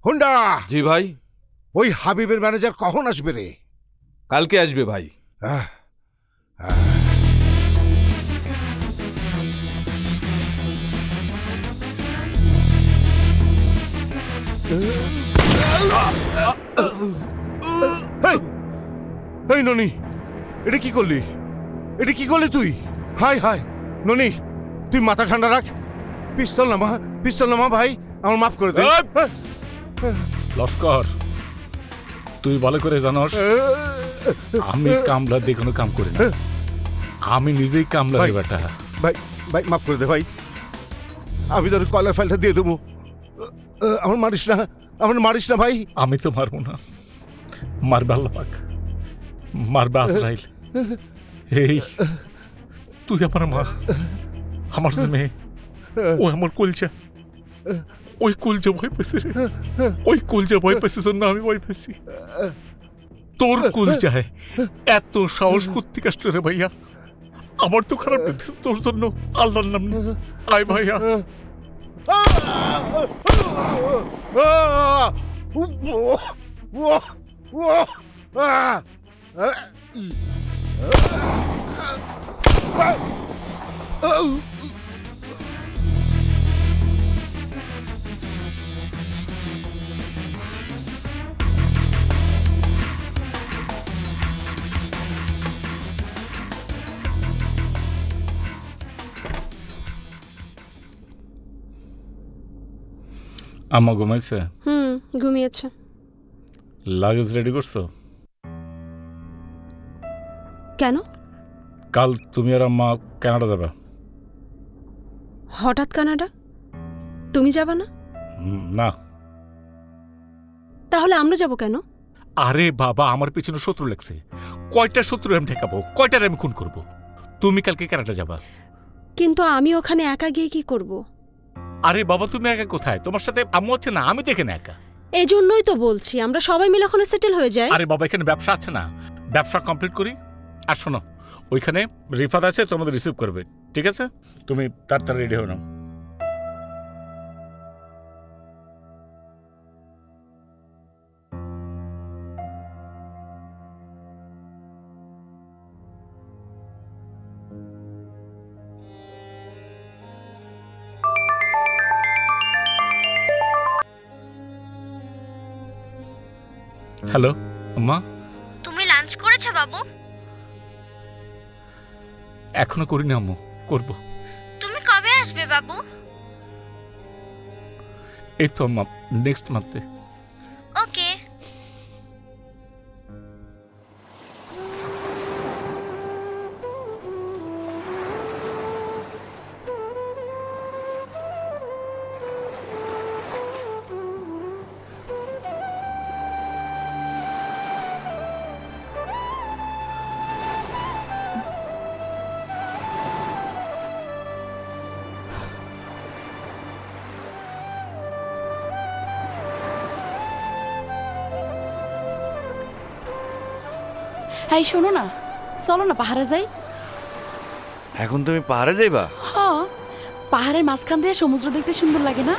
হুন্ডা। জি ভাই। ওই হাবিবের ম্যানেজার কখন আসবে রে? কালকে আসবে ভাই। এই ননি, এটা কি করলি? এটা কি করলি তুই? হাই হাই ননি, তুই মাথা ঠান্ডা রাখ। পিস্তল নামা ভাই, আমার মাফ করে দে। লস্কর, তুই ভালো করে জানোস আমি কামলা দিয়ে কোনো কাম করি না, আমি নিজেই কামলা রে বেটা। ভাই মাফ করে দে ভাই, আমি তোর কলার ফাইলটা দিয়ে দেবো। আমার মারিস না ভাই। আমি তো মারবো না, মারবে আল্লাহ পাক, মারবে আজরাইল। এই তুই আমার মা, আমার যে মেয়ে, ও আমার কলজা, ওই কলজা ভয় পেয়েছে রে, ওই কলজা ভয় পেয়েছে জন্য আমি ভয় পেয়েছি। তোর কলজায় এত সাহস করতে আসলো রে ভাইয়া, আমার তো খারাপ লাগছে তোর জন্য। আল্লাহর নাম নে, আয় ভাইয়া। আম্মা ঘুমাইছে? ঘুমিয়েছে। লাগেজ রেডি করছো? কেন? কাল তুমি আর আম্মা কানাডা যাবে। হঠাৎ কানাডা? তুমি যাবা না? না। তাহলে আমরা যাব কেন? আরে বাবা, আমার পিছনে শত্রু লাগছে। কয়টা শত্রু আমি ঠেকাবো, কয়টার আমি খুন করব? তুমি কালকে কানাডা যাবা। কিন্তু আমি ওখানে একা গিয়ে কি করব? আরে বাবা, তুমি একা কোথায়? তোমার সাথে আম্মু আছে না, আমি তো এখানে একা। এই জন্যই তো বলছি আমরা সবাই মিলে ওখানে সেটেল হয়ে যাই। আরে বাবা, এখানে ব্যবসা আছে না, ব্যবসা কমপ্লিট করি। আর শোনো, ওইখানে রিফাত আছে, তোমাদের রিসিভ করবে, ঠিক আছে? তুমি তাড়াতাড়ি রেডি হও না। হ্যালো আম্মা। তুমি লাঞ্চ করেছো বাবু? এখনো করিনি আম্মু, করব। তুমি কবে আসবে বাবু? এই তো আম্মা, নেক্সট মান্থে। ওকে। এই শোনো না, চলো না পাহাড়ে যাই। এখন তুমি পাহাড়ে যাইবা? হ্যাঁ, পাহাড়ের মাঝখান দিয়ে সমুদ্র দেখতে সুন্দর লাগে না?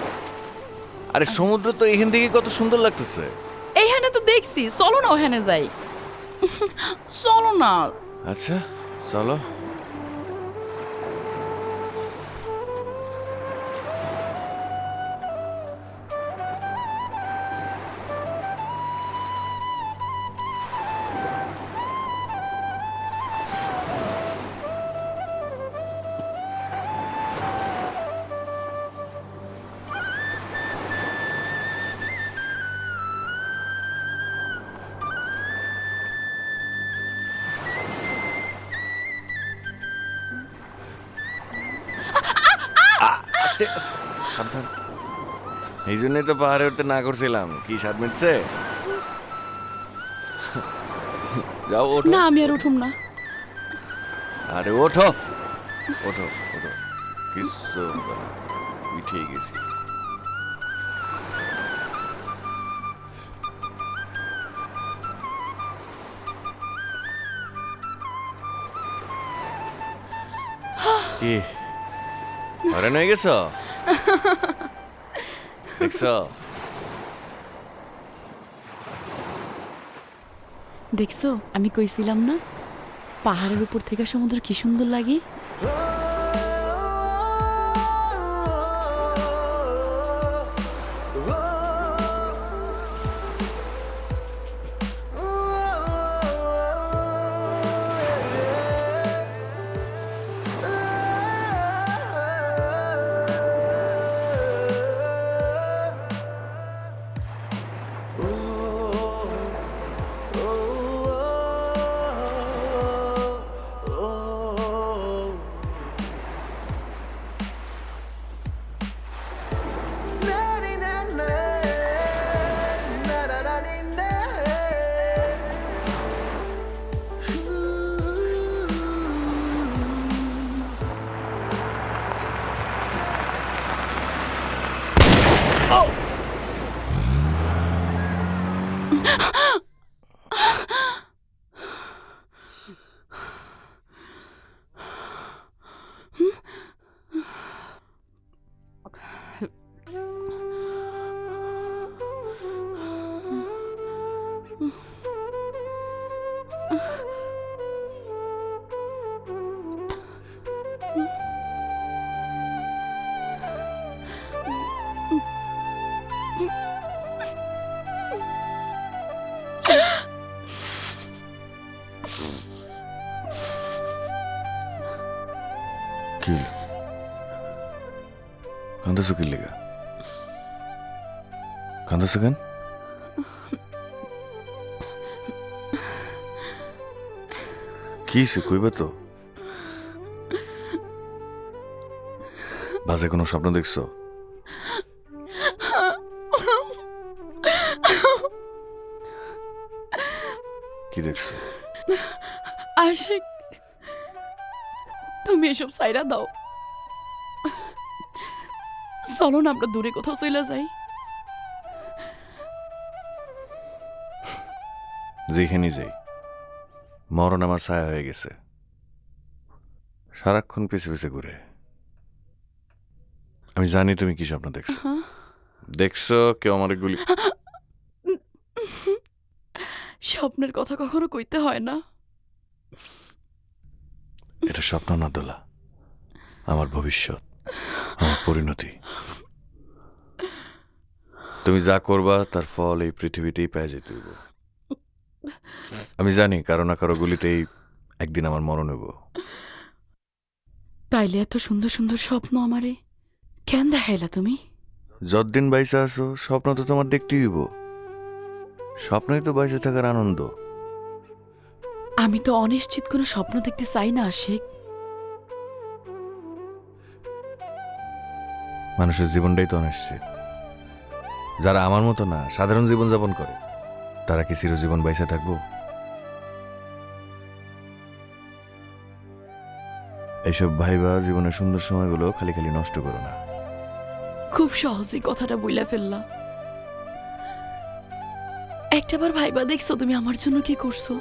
আরে সমুদ্র তো এখান থেকে কত সুন্দর লাগতেছে। এইখানে তো দেখছি, চলো না ওখানে যাই। চলো না। আচ্ছা চলো। সাবধান। এই জন্যই তো পাহাড়ে উঠতে না করছিলাম। কি স্বাদ মিটছে? যাও ওঠো। না, আমি আর উঠুম না। আরে ওঠো ওঠো ওঠো, কিচ্ছু উঠে গেছি। কি হরেন হয়ে গেছ? দেখছ? দেখছো, আমি কইছিলাম না পাহাড়ের উপর থেকে সমুদ্র কি সুন্দর লাগে। কান্দাছো কি লেগা? কাঁদছো কেন? কি হইছে কইবা তো? বাজে কোনো স্বপ্ন দেখছো? কি দেখছো? আশিক, তুমি এসব সাইরা দাও। চলো না আমরা দূরে কোথাও চলে যাই। যেখানে যাই, মরণ আমার ছায়া হয়ে গেছে, সারাক্ষণ পিছে পিছে ঘুরে। আমি জানি তুমি কি স্বপ্ন দেখছো। দেখছো কেউ আমার গুলি। স্বপ্নের কথা কখনো কইতে হয় না। এটা স্বপ্ন না দোলা, আমার ভবিষ্যৎ, আমার পরিণতি। তুমি যা করবা তার ফল এই পৃথিবীতেই পেয়ে যেতে হইব। আমি জানি কারো না কারো গুলিতেই একদিন আমার মরণ হইব। তাইলে এত সুন্দর সুন্দর স্বপ্ন আমারে কেন দেখাইলা তুমি? যতদিন বাইসা আছো স্বপ্ন তো তোমার দেখতেই হইব। স্বপ্নই তো বাইসে থাকার আনন্দ। আমি তো অনিশ্চিত কোনো স্বপ্ন দেখতে চাই না আশিক। মানুষের জীবনটাই তো অনিশ্চিত। যারা আমার মতো না, সাধারণ জীবন যাপন করে, তারা কি চিরজীবন বাইসে থাকবো? এইসব ভাইবা জীবনের সুন্দর সময়গুলো খালি খালি নষ্ট করো না। খুব সহজেই কথাটা বইলা ফেললা। একটাবার ভাইবা দেখছো তুমি আমার জন্য কি করছো?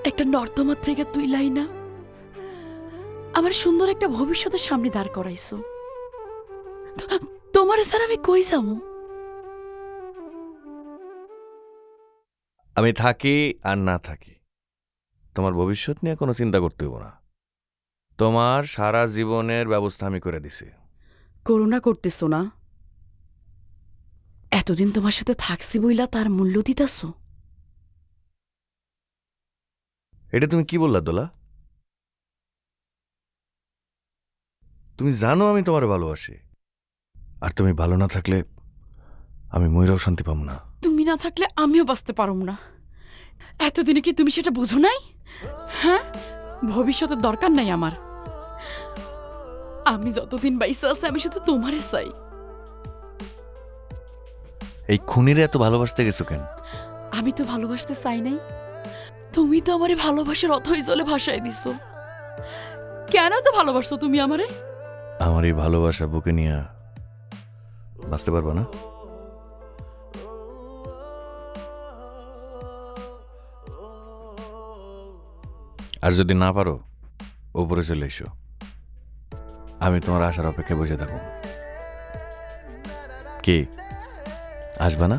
একটা নর্দমার থেকে তুইলাই না আমার সুন্দর একটা ভবিষ্যতের সামনে দাঁড় করাইছো। তোমার স্যার আমি কই যাবো? আমি থাকি আর না থাকি, তোমার ভবিষ্যৎ নিয়ে কোনো চিন্তা করতে হইব না। তোমার সারা জীবনের ব্যবস্থা আমি করে দিছি। করুণা করতেছো না? এতদিন তোমার সাথে থাকছি বইলা তার মূল্য দিতেছো? এটা তুমি কি বললা দোলা? তুমি জানো আমি তোমার ভালোবাসি, আর তুমি ভালো না থাকলে আমি মইরাও শান্তি পাবো না। তুমি না থাকলে আমিও বাঁচতে পারব না। এতদিনে কি তুমি সেটা বোঝো নাই? হ্যাঁ, ভবিষ্যতের দরকার নাই আমার। আমি যতদিন বাইসা আছে আমি শুধু তোমারে চাই। এই খুনিরে এত ভালোবাসতে গেছো কেন? আমি তো ভালোবাসতে চাই নাই, তুমি তো আমারে ভালোবাসার অথই জলে ভাসায় দিছো। কেন তো ভালোবাসছো তুমি আমারে? আমার এই ভালোবাসা বুকে নিয়ে বাঁচতে পারবো না? আর যদি না পারো উপরে চলে এসো, আমি তোমার আসার অপেক্ষায় বসে থাকবো। কি আসবা না?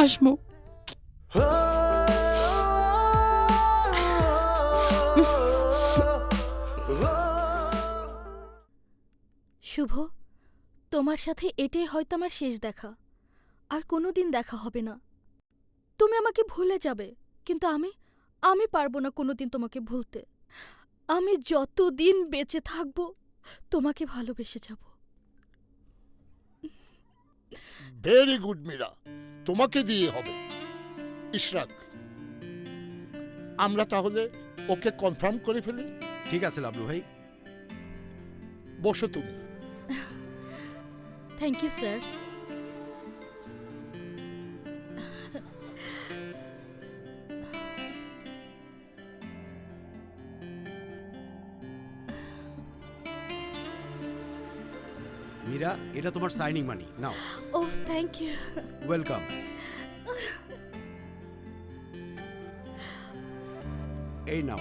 আসবো। শুভ, তোমার সাথে এটাই হয়তো আমার শেষ দেখা। আর কোনোদিন দেখা হবে না। তুমি আমাকে ভুলে যাবে, কিন্তু আমি পারবো না কোনোদিন তোমাকে ভুলতে। আমি যতদিন বেঁচে থাকবো তোমাকে ভালোবেসে যাব। ভেরি গুড মীরা, তোমাকে দিয়ে হবে। ইশরাক, আমরা তাহলে ওকে কনফার্ম করে ফেলি। ঠিক আছে লাবলু ভাই, বসো তুমি। Thank you sir. মীরা, এটা তোমার সাইনিং মানি নাও। ও থ্যাংক ইউ। ওয়েলকাম। এই নাও।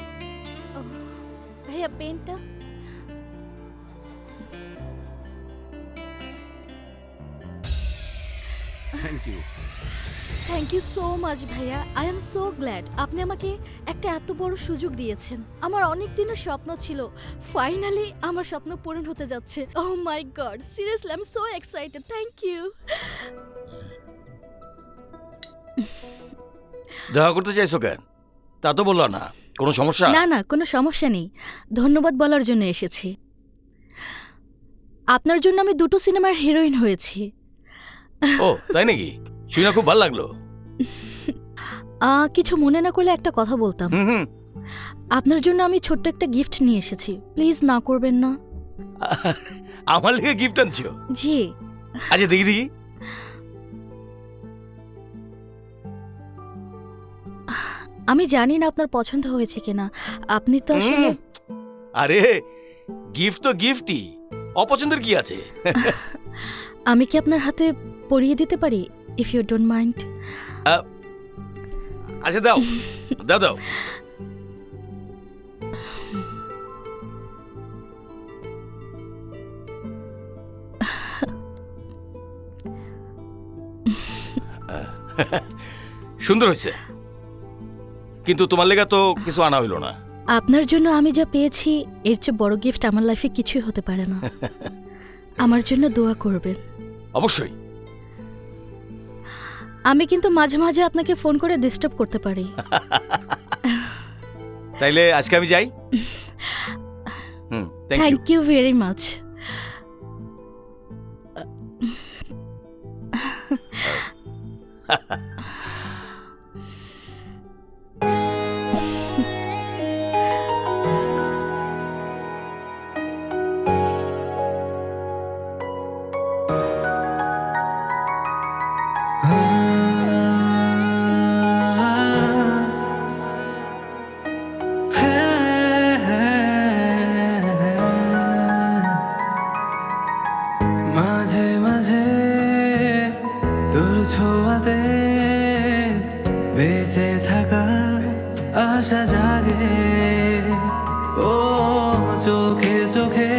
ভাইয়া পেনটা। Thank you. Thank you so much ভাইয়া। আই এম সো গ্ল্যাড আপনি আমাকে একটা এত বড় সুযোগ দিয়েছেন। আমার অনেক দিনের স্বপ্ন ছিল, ফাইনালি আমার স্বপ্ন পূরণ হতে যাচ্ছে। Oh my god, seriously I am so excited. Thank you. দেখা করতে চাইছো কেন? তা তো বললো না। কোনো সমস্যা? না না, কোনো সমস্যা নেই। ধন্যবাদ বলার জন্য এসেছি। আপনার জন্য আমি 2টো সিনেমার হিরোইন হয়েছি। ও তাই নাকি? শুনে খুব ভালো লাগলো। কিছু মনে না করলে একটা কথা বলতাম। হুম। আপনার জন্য আমি ছোট্ট একটা গিফট নিয়ে এসেছি, প্লিজ না করবেন না। আমার লেগে গিফট আনছো? জি। আচ্ছা দেখি দেখি। আমি জানি না আপনার পছন্দ হয়েছে কিনা, আপনি তো আসলে আরে গিফট তো গিফটই, অপছন্দের কি আছে? আমি কি আপনার হাতে পরিয়ে দিতে পারি, ইফ ইউ ডোন্ট মাইন্ড? আচ্ছা দাও দাও দাও। সুন্দর হয়েছে, কিন্তু তোমার লেগা তো কিছু আনা হইল না। আপনার জন্য আমি যা পেয়েছি এর চেয়ে বড় গিফট আমার লাইফে কিছুই হতে পারে না। আমার জন্য দোয়া করবেন। অবশ্যই। আমি কিন্তু মাঝে মাঝে আপনাকে ফোন করে ডিস্টার্ব করতে পারি। তাইলে আজকে আমি যাই। Thank you very much. মাঝে মাঝে তোর ছোঁয়াতে বেঁচে থাকার আশা জাগে। ও চোখে চোখে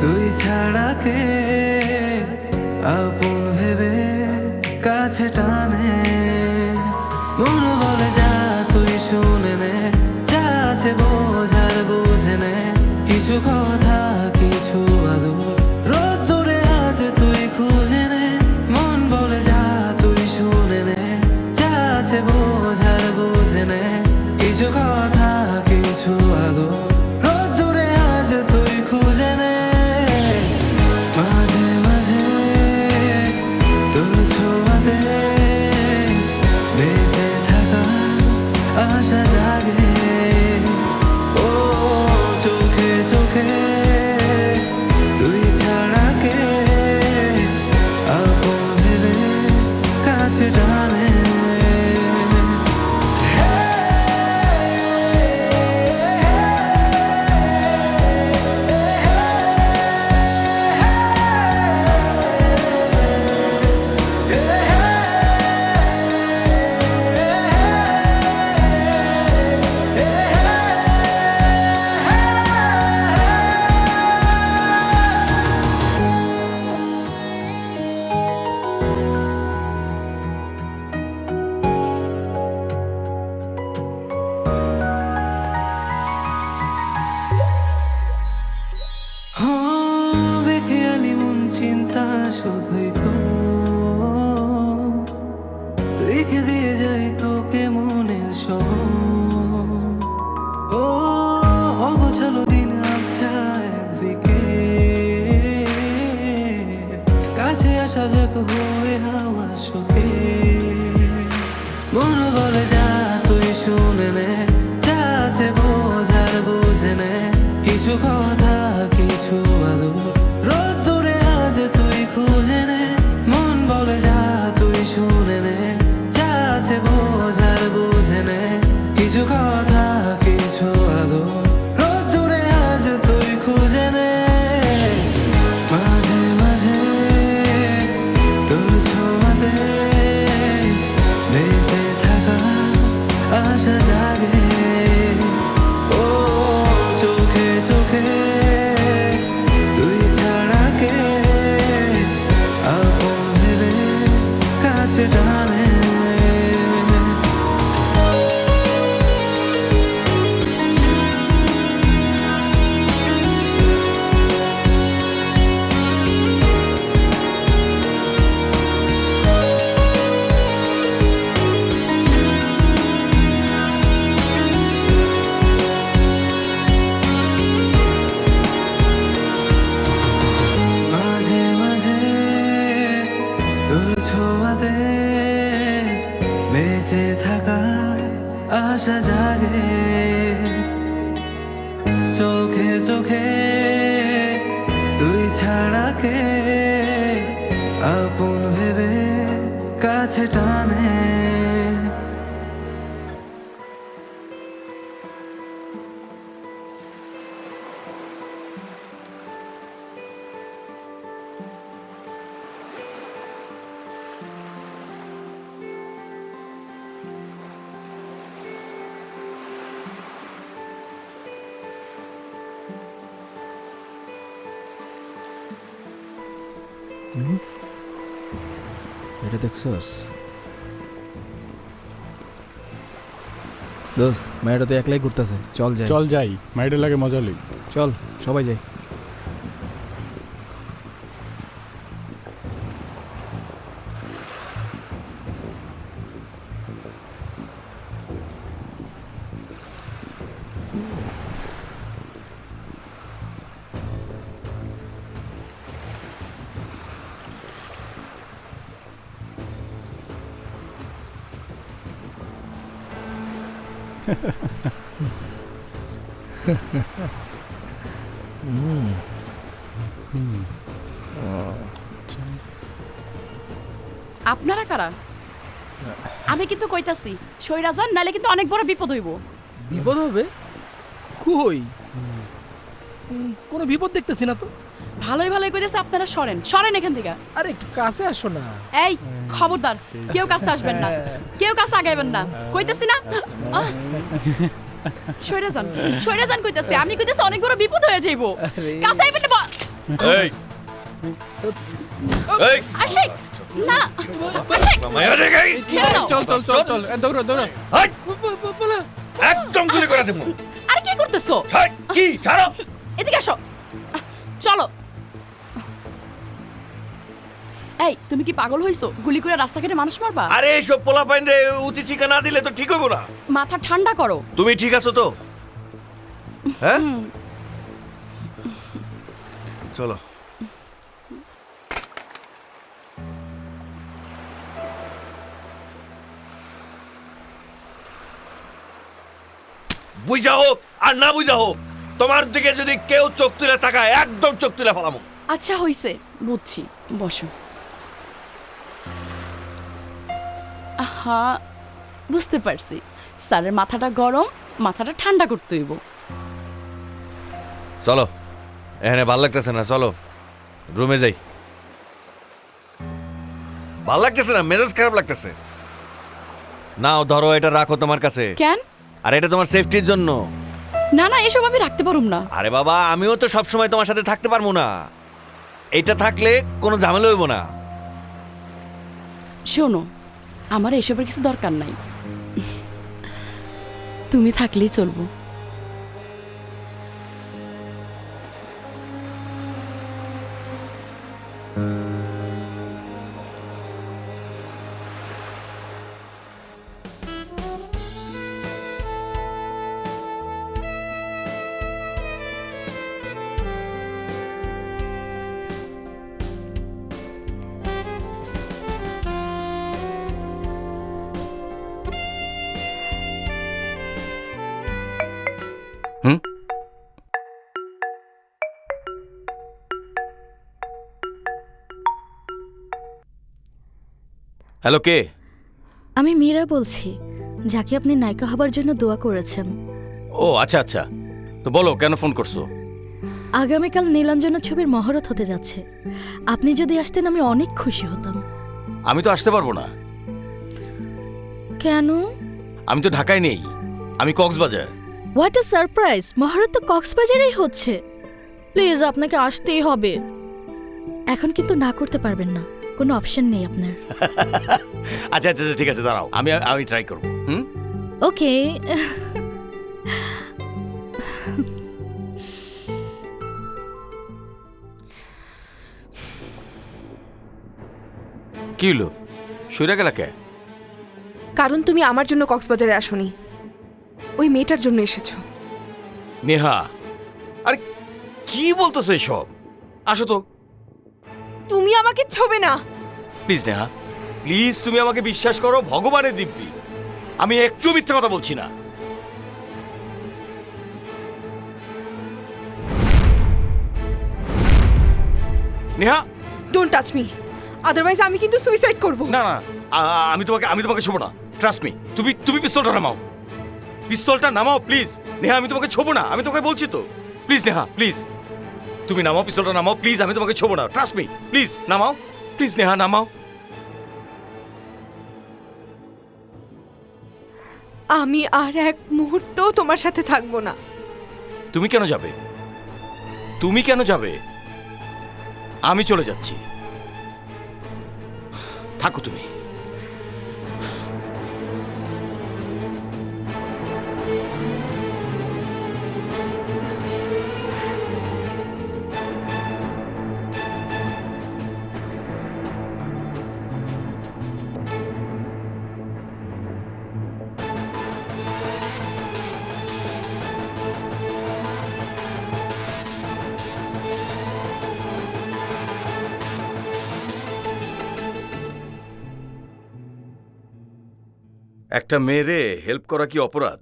তুই ছাড়া কে আপন ভেবে কাছে টানে। মন বলে যা তুই শুনে নে, যা আছে বোঝার বুঝে নে। কিছু কথা কিছু আদর রোদ্দুরে আজ তুই খুঁজে নে। মন বলে যা তুই শুনে নে, যা আছে বোঝার বুঝে নে। কিছু কথা কিছু আদর রোদ্দুরে আজ তুই খুঁজে নে। মাঝে মাঝে তোর ছোঁয়াতে বেঁচে থাকা আশা জাগে। ও চোখে চোখে তুই ছাড়া কে আপন ভেবে কাছে টানে। বেখেয়ালি মন চিন্তা শুধুই তো লিখে দিয়ে যাই তোকে মনের সহ। ও অগোছালো দিন আবছা একদিকে, কাছে আসা যাক হয়ে হাওয়া শোকে। মন বলে যা তুই শুনে নে, যা আছে বোঝার বুঝে নে। কিছু কথা কিছু আদর রোদ্দুরে আজ তুই খুঁজে নে। মন বলে যা তুই শুনে নে, যা আছে বোঝার বুঝে নে। কিছু কথা কিছু আদর রোদ্দুরে আজ তুই খুঁজে নে। মাঝে মাঝে তোর ছোঁয়াতে বেঁচে থাকা আশা জাগে। ও চোখে চোখে তুই ছাড়া কে আপন ভেবে কাছে টানে। আশা জাগে চোখে চোখে তুই ছাড়া কে আপন ভেবে কাছে টানে এটা দেখছস দোস্ত মেয়েটা তো একলাই ঘুরতেছে চল যাই চল যাই মাইডের লাগে মজা লই চল সবাই যাই আপনারা কারা? আমি কিন্তু কইতাছি সইরা যান, নালে কিন্তু অনেক বড় বিপদ হইব। বিপদ হবে? কই কোনো বিপদ দেখতেছি না তো। ভালোই ভালোই কইতেছে আপনারা সরেন সরেন এখান থেকে। আরে একটু কাছে আসো না। এই খবরদার, কেউ কাছে আসবেন না, কেউ কাছে আগাইবেন না, কইতেছি না। সইরা যান কইতেছে, আমি কইতেছি অনেক বড় বিপদ হয়ে যাইব। কাছে আইবেন না। এই এই আশিক না, আশিক মায়া রে গাই চল চল চল চল দৌড়া দৌড়া হাই একদম গুলি করে দেব। আর কি করতেছো? কি ছাড়ো, এদিকে আসো, চলো। এই তুমি কি পাগল হইছো? গুলি করে রাস্তা কেটে মানুষ মারবা? আরে এইসব পোলাপাইন রে উচিত শিক্ষা না দিলে তো ঠিক হইব না। মাথা ঠান্ডা করো। তুমি ঠিক আছো তো? হ্যাঁ চলো। বুঝা হোক আর না বুঝা হোক, তোমার দিকে যদি কেউ চোখ তুলে তাকায় একদম চোখ তুলে ফেলামো। আচ্ছা হইছে, বুঝছি, বসো। আহা বুঝতে পারছি, স্যারের মাথাটা গরম, মাথাটা ঠান্ডা করতে হইব। চলো, এখানে ভাল লাগতেছে না, চলো রুমে যাই। ভাল লাগতেছে না, মেজাজ খারাপ লাগতেছে। নাও ধরো, এটা রাখো তোমার কাছে। কেন? আর এটা তোমার সেফটির জন্য। না না, এসব আমি রাখতে পারুম না। আরে বাবা, আমিও তো সব সময় তোমার সাথে থাকতে পারবো না, এটা থাকলে কোনো ঝামেলা হইব না। শোনো, আমার এসবের কিছু দরকার নাই, তুমি থাকলেই চলবো। হ্যালো, কে? আমি মীরা বলছি, যাকে আপনি নায়িকা হবার জন্য দোয়া করেছেন। ও আচ্ছা আচ্ছা, তো বলো কেন ফোন করছো? আগামীকাল নীলাঞ্জনা ছবির মহরত হতে যাচ্ছে, আপনি যদি আসতেন আমি অনেক খুশি হতাম। আমি তো আসতে পারবো না। কেন? আমি তো ঢাকায় নেই, আমি কক্সবাজার। What a surprise! মহরত তো কক্সবাজারেই হচ্ছে। প্লিজ আপনাকে আসতেই হবে। এখন কিন্তু না করতে পারবেন না, কোনো অপশন নেই আপনার। আচ্ছা আচ্ছা ঠিক আছে, দাঁড়াও, আমি ট্রাই করবো। ওকে। কি হলো, সইরা গেলা কে? কারণ তুমি আমার জন্য কক্সবাজারে আসোনি, ওই মেয়েটার জন্য এসেছো। নেহা, আরে কি বলতেছে সব? আসো তো। তুমি আমাকে ছোবে না প্লিজ নেহা, প্লিজ তুমি আমাকে বিশ্বাস করো, ভগবানের দিব্যি। আমি একটু মিথ্যে কথা বলছি না। Neha, don't touch me, otherwise আমি কিন্তু সুইসাইড করব। না না, আমি তোমাকে ছোবো না, ট্রাস্ট মি। তুমি পিস্তলটা নামাও, পিস্তলটা নামাও প্লিজ। নেহা, আমি তোমাকে ছোবো না, আমি তোমাকে বলছি তো। প্লিজ নেহা, প্লিজ তুমি নামাও, পিস্তলটা নামাও প্লিজ। আমি তোমাকে ছোবো না, ট্রাস্ট মি। প্লিজ নামাও, প্লিজ নেহা নামাও। আমি আর এক মুহূর্তও তোমার সাথে থাকবো না। তুমি কেন যাবে? তুমি কেন যাবে? আমি চলে যাচ্ছি, থাকো তুমি। একটা মেয়েরে হেল্প করা কি অপরাধ?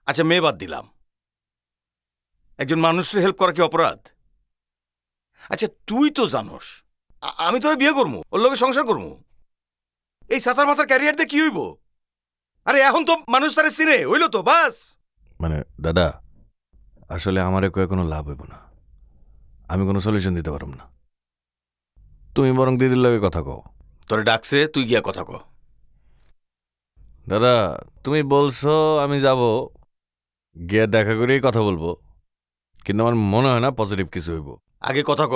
আচ্ছা, মেয়ে বাদ দিলাম, একজন মানুষের হেল্প করা কি অপরাধ? আচ্ছা, তুই তো জানোস আমি তোরা বিয়ে করবো, ওর লোকে সংসার করবো। এই সাতার মাথার ক্যারিয়ার দিয়ে কি হইব? আরে এখন তো মানুষ তারে চিনে, হইল তো বাস। মানে দাদা, আসলে আমারে কয়ে কোনো লাভ হইব না, আমি কোনো সলিউশন দিতে পারব না। তুমি বরং দিদির লগে কথা কও। তোরে ডাকছে, তুই গিয়া কথা কও। দাদা, তুমি বলছো আমি যাব, গিয়ে দেখা করেই কথা বলবো, কিন্তু আমার মনে হয় না পজিটিভ কিছু হইব। আগে কথা ক,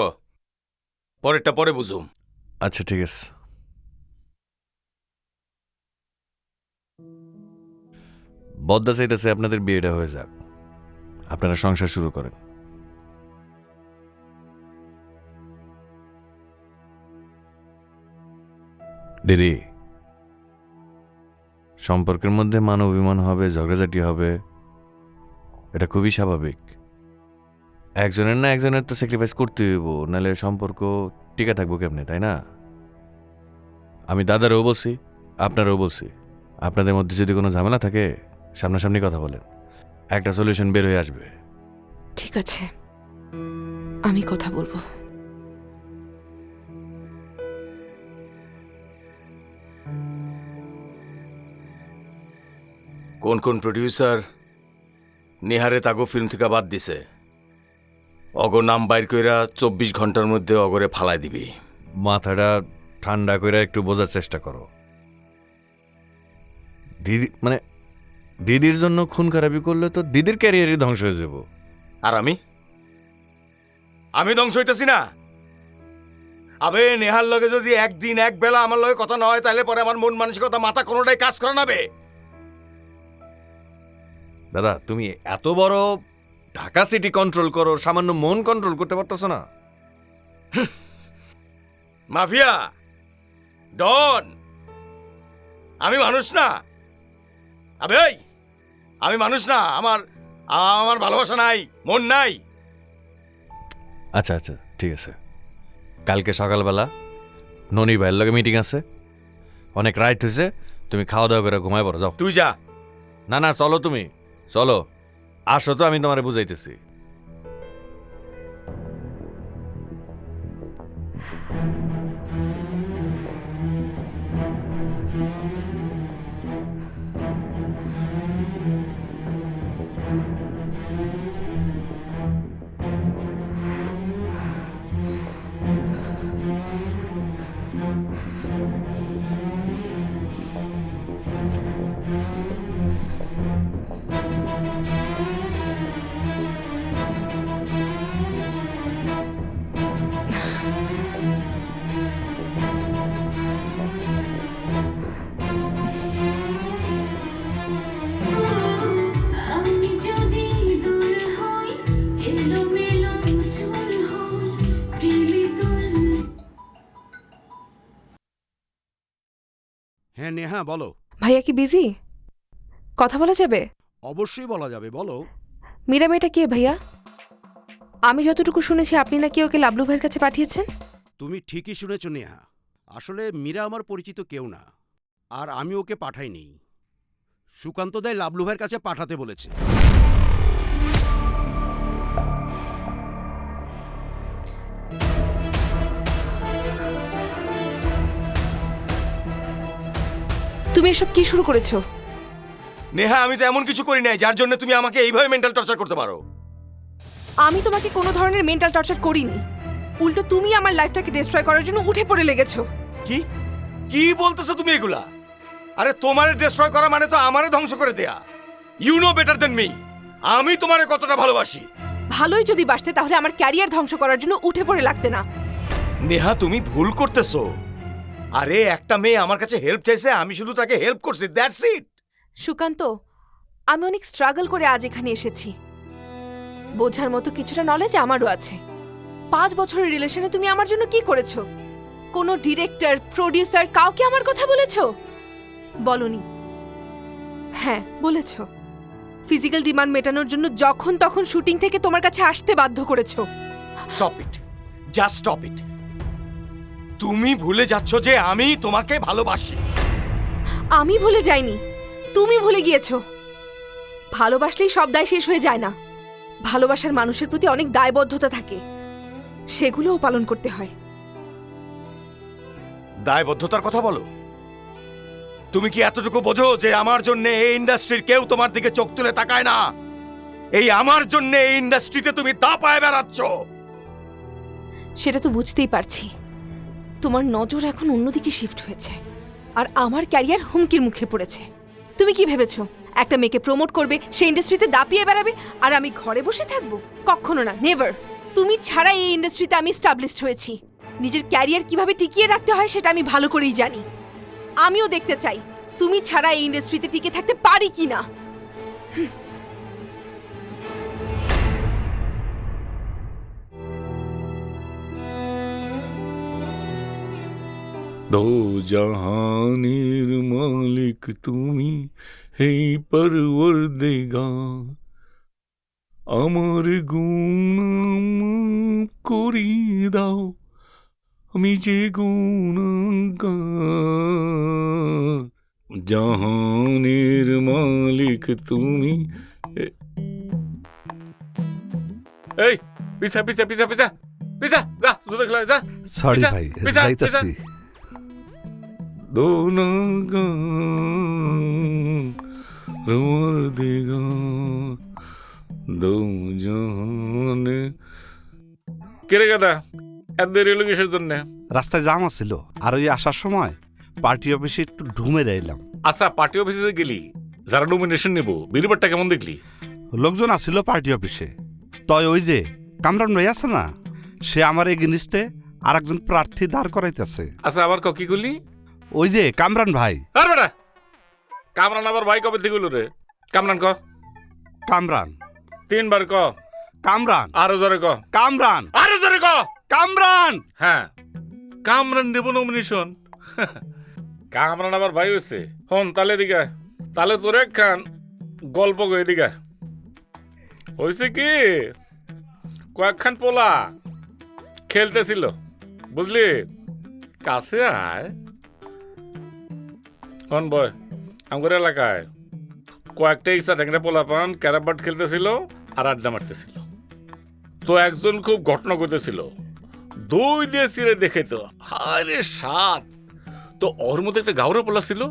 পরেরটা পরে বুঝুম। আচ্ছা ঠিক আছে। বদ্দা চাইতেছে আপনাদের বিয়েটা হয়ে যাক, আপনারা সংসার শুরু করেন। দিদি, সম্পর্কের মধ্যে মান অভিমান হবে, ঝগড়াঝাটি হবে, এটা খুবই স্বাভাবিক। একজনের না একজনের তো স্যাক্রিফাইস করতে হইব, নাহলে সম্পর্ক টিকে থাকবো কেমনে, তাই না? আমি দাদারও বলছি, আপনারও বলছি, আপনাদের মধ্যে যদি কোনো ঝামেলা থাকে সামনাসামনি কথা বলেন, একটা সলিউশন বের হয়ে আসবে। ঠিক আছে, আমি কথা বলবো। কোন কোন প্রডিউসার নেহারে তাগো ফিল্ম থেকে বাদ দিছে, অগর নাম বাইর কইরা 24 ঘন্টার মধ্যে অগরে ফালাই দিবি। মাথাটা ঠান্ডা কইরা একটু বোঝার চেষ্টা করো। দিদি মানে দিদির জন্য খুন খারাপি করলে তো দিদির ক্যারিয়ারই ধ্বংস হয়ে যাব। আর আমি ধ্বংস হইতেছি না। আবে নেহার লগে যদি একদিন এক বেলা আমার লগে কথা না হয়, তাহলে পরে আমার মন মানসিকতা মাথা কোনোটাই কাজ করে নাবে। দাদা, তুমি এত বড় ঢাকা সিটি কন্ট্রোল করো, সামান্য মন কন্ট্রোল করতে পারতেছ না? মাফিয়া ডন, আমি মানুষ না। আবে আমি মানুষ না, আমার ভালোবাসা নাই, মন নাই। আচ্ছা আচ্ছা ঠিক আছে, কালকে সকালবেলা ননি ভাইয়ের লগে মিটিং আছে, অনেক রাইট হয়েছে, তুমি খাওয়া দাওয়া করে ঘুমায় পড়ো, যাও। তুই যা। না না, চলো, তুমি চলো, আসো তো, আমি তোমারে বুঝাইতেছি। হ্যাঁ নেহা, বলো। ভাইয়া কি বিজি? কথা বলা যাবে? অবশ্যই বলা যাবে, বলো। মীরা মেয়েটা কে ভাইয়া? আমি যতটুকু শুনেছি আপনি নাকি ওকে লাবলু ভাইয়ের কাছে পাঠিয়েছেন। তুমি ঠিকই শুনেছ নেহা, আসলে মীরা আমার পরিচিত কেউ না। আর আমি ওকে পাঠাইনি। সুকান্ত দাই লাবলু ভাইয়ের কাছে পাঠাতে বলেছে। তুমি এসব কি শুরু করেছো? নেহা, আমি তো এমন কিছু করি নাই যার জন্য তুমি আমাকে এইভাবে মেন্টাল টর্চার করতে পারো। আমি তোমাকে কোনো ধরনের মেন্টাল টর্চার করিনি, উল্টো তুমি আমার লাইফটাকে ডিস্ট্রয় করার জন্য উঠে পড়ে লেগেছো। কি কি বলতেছো তুমি এগুলা? আরে তোমারে ডিস্ট্রয় করা মানে তো আমারে ধ্বংস করে দেয়া। You know better than me, আমি তোমারে কতটা ভালোবাসি। ভালোই যদি বাসতে তাহলে আমার ক্যারিয়ার ধ্বংস করার জন্য উঠে পড়ে লাগতে না। নেহা, তুমি ভুল করতেছো। আরে একটা মেয়ে আমার কাছে হেল্প চাইছে, আমি শুধু তাকে হেল্প করছি, দ্যাটস ইট। সুকান্ত, আমি অনেক স্ট্রাগল করে আজ এখানে এসেছি। বোঝার মতো কিছুটা নলেজ আমারও আছে। 5 বছরের রিলেশনে তুমি আমার জন্য কি করেছো? কোনো ডিরেক্টর, প্রোডিউসার কাউকে আমার কথা বলেছো? বলনি। হ্যাঁ বলেছো। ফিজিক্যাল ডিমান্ড মেটানোর জন্য যখন তখন শুটিং থেকে তোমার কাছে আসতে বাধ্য করেছো। Stop it, just stop it. তুমি ভুলে যাচ্ছ যে আমি তোমাকে ভালোবাসি। আমি ভুলে যাইনি, তুমি ভুলে গিয়েছো। ভালোবাসলেই সব দায় শেষ হয়ে যায় না। ভালোবাসার মানুষের প্রতি অনেক দায়বদ্ধতা থাকে, সেগুলোও পালন করতে হয়। দায়বদ্ধতার কথা বলো। তুমি কি এতটুকু বোঝো যে আমার জন্য এই ইন্ডাস্ট্রির কেউ তোমার দিকে চোখ তুলে তাকায় না? এই আমার জন্য এই ইন্ডাস্ট্রিতে তুমি দাপায় বেড়াচ্ছ। সেটা তো বুঝতেই পারছি। তোমার নজর এখন অন্যদিকে শিফট হয়েছে, আর আমার ক্যারিয়ার হুমকির মুখে পড়েছে। তুমি কি ভেবেছো একটা মেয়েকে প্রমোট করবে, সেই ইন্ডাস্ট্রিতে দাপিয়ে বেড়াবে, আর আমি ঘরে বসে থাকবো? কখনো না, নেভার। তুমি ছাড়া এই ইন্ডাস্ট্রিতে আমি এস্টাবলিশড হয়েছি। নিজের ক্যারিয়ার কিভাবে টিকিয়ে রাখতে হয় সেটা আমি ভালো করেই জানি। আমিও দেখতে চাই তুমি ছাড়া এই ইন্ডাস্ট্রিতে টিকে থাকতে পারি কিনা। দো জাহানের মালিক তুমি, হে পরওয়ারদিগার, আমার গুনাহ করিয়ে দাও, আমি যে গুনাহগার। জাহানের মালিক তুমি। এই পিছা পিছা পিছা পিছা পিছা, যা দুধ খেলা, যা। সরি ভাই, যাইতাছি। কেরে গাদা এত দেরি হলো কিসের জন্য? রাস্তায় জাম ছিল, আর ওই আসার সময় পার্টি অফিসে একটু ঢুমে রইলাম। আচ্ছা, পার্টি অফিসে গেলি, যারা নমিনেশন নেব, বিরিবারটা কেমন দেখলি? লোকজন আসছিল পার্টি অফিসে। তয় ওই যে কামরান ভাই আছে না, সে আমার এগেনিস্টে আর একজন প্রার্থী দাঁড় করাইতেছে। আচ্ছা, আবার কি করলি? ওই যে কামরান ভাই। আর বেটা, কামরান আবার ভাই কবে থেকে হলো রে? কামরান ক। কামরান। 3 বার ক। কামরান। আরো জোরে ক। কামরান। আরো জোরে ক। কামরান। হ্যাঁ, কামরান দেব নমিনেশন। কামরান আবার ভাই হয়েছে। হন তালে দিকে, তালে তোর একখান গল্প গো এদিকে। হয়েছে কি, কয়েকখান পোলা খেলতেছিল, বুঝলি? কাছে আয়। হন বয়, আমার এলাকায় কয়েকটা ইচ্ছা ট্যাংরা পোলা পান ক্যারাম বোর্ড খেলতেছিল আর আড্ডা মারতেছিল। তো একজন খুব ঘটনা করতেছিল, 2 দিয়ে চিরে দেখে তো আরে 7। তো ওর মধ্যে একটা গাউরা পোলা ছিল,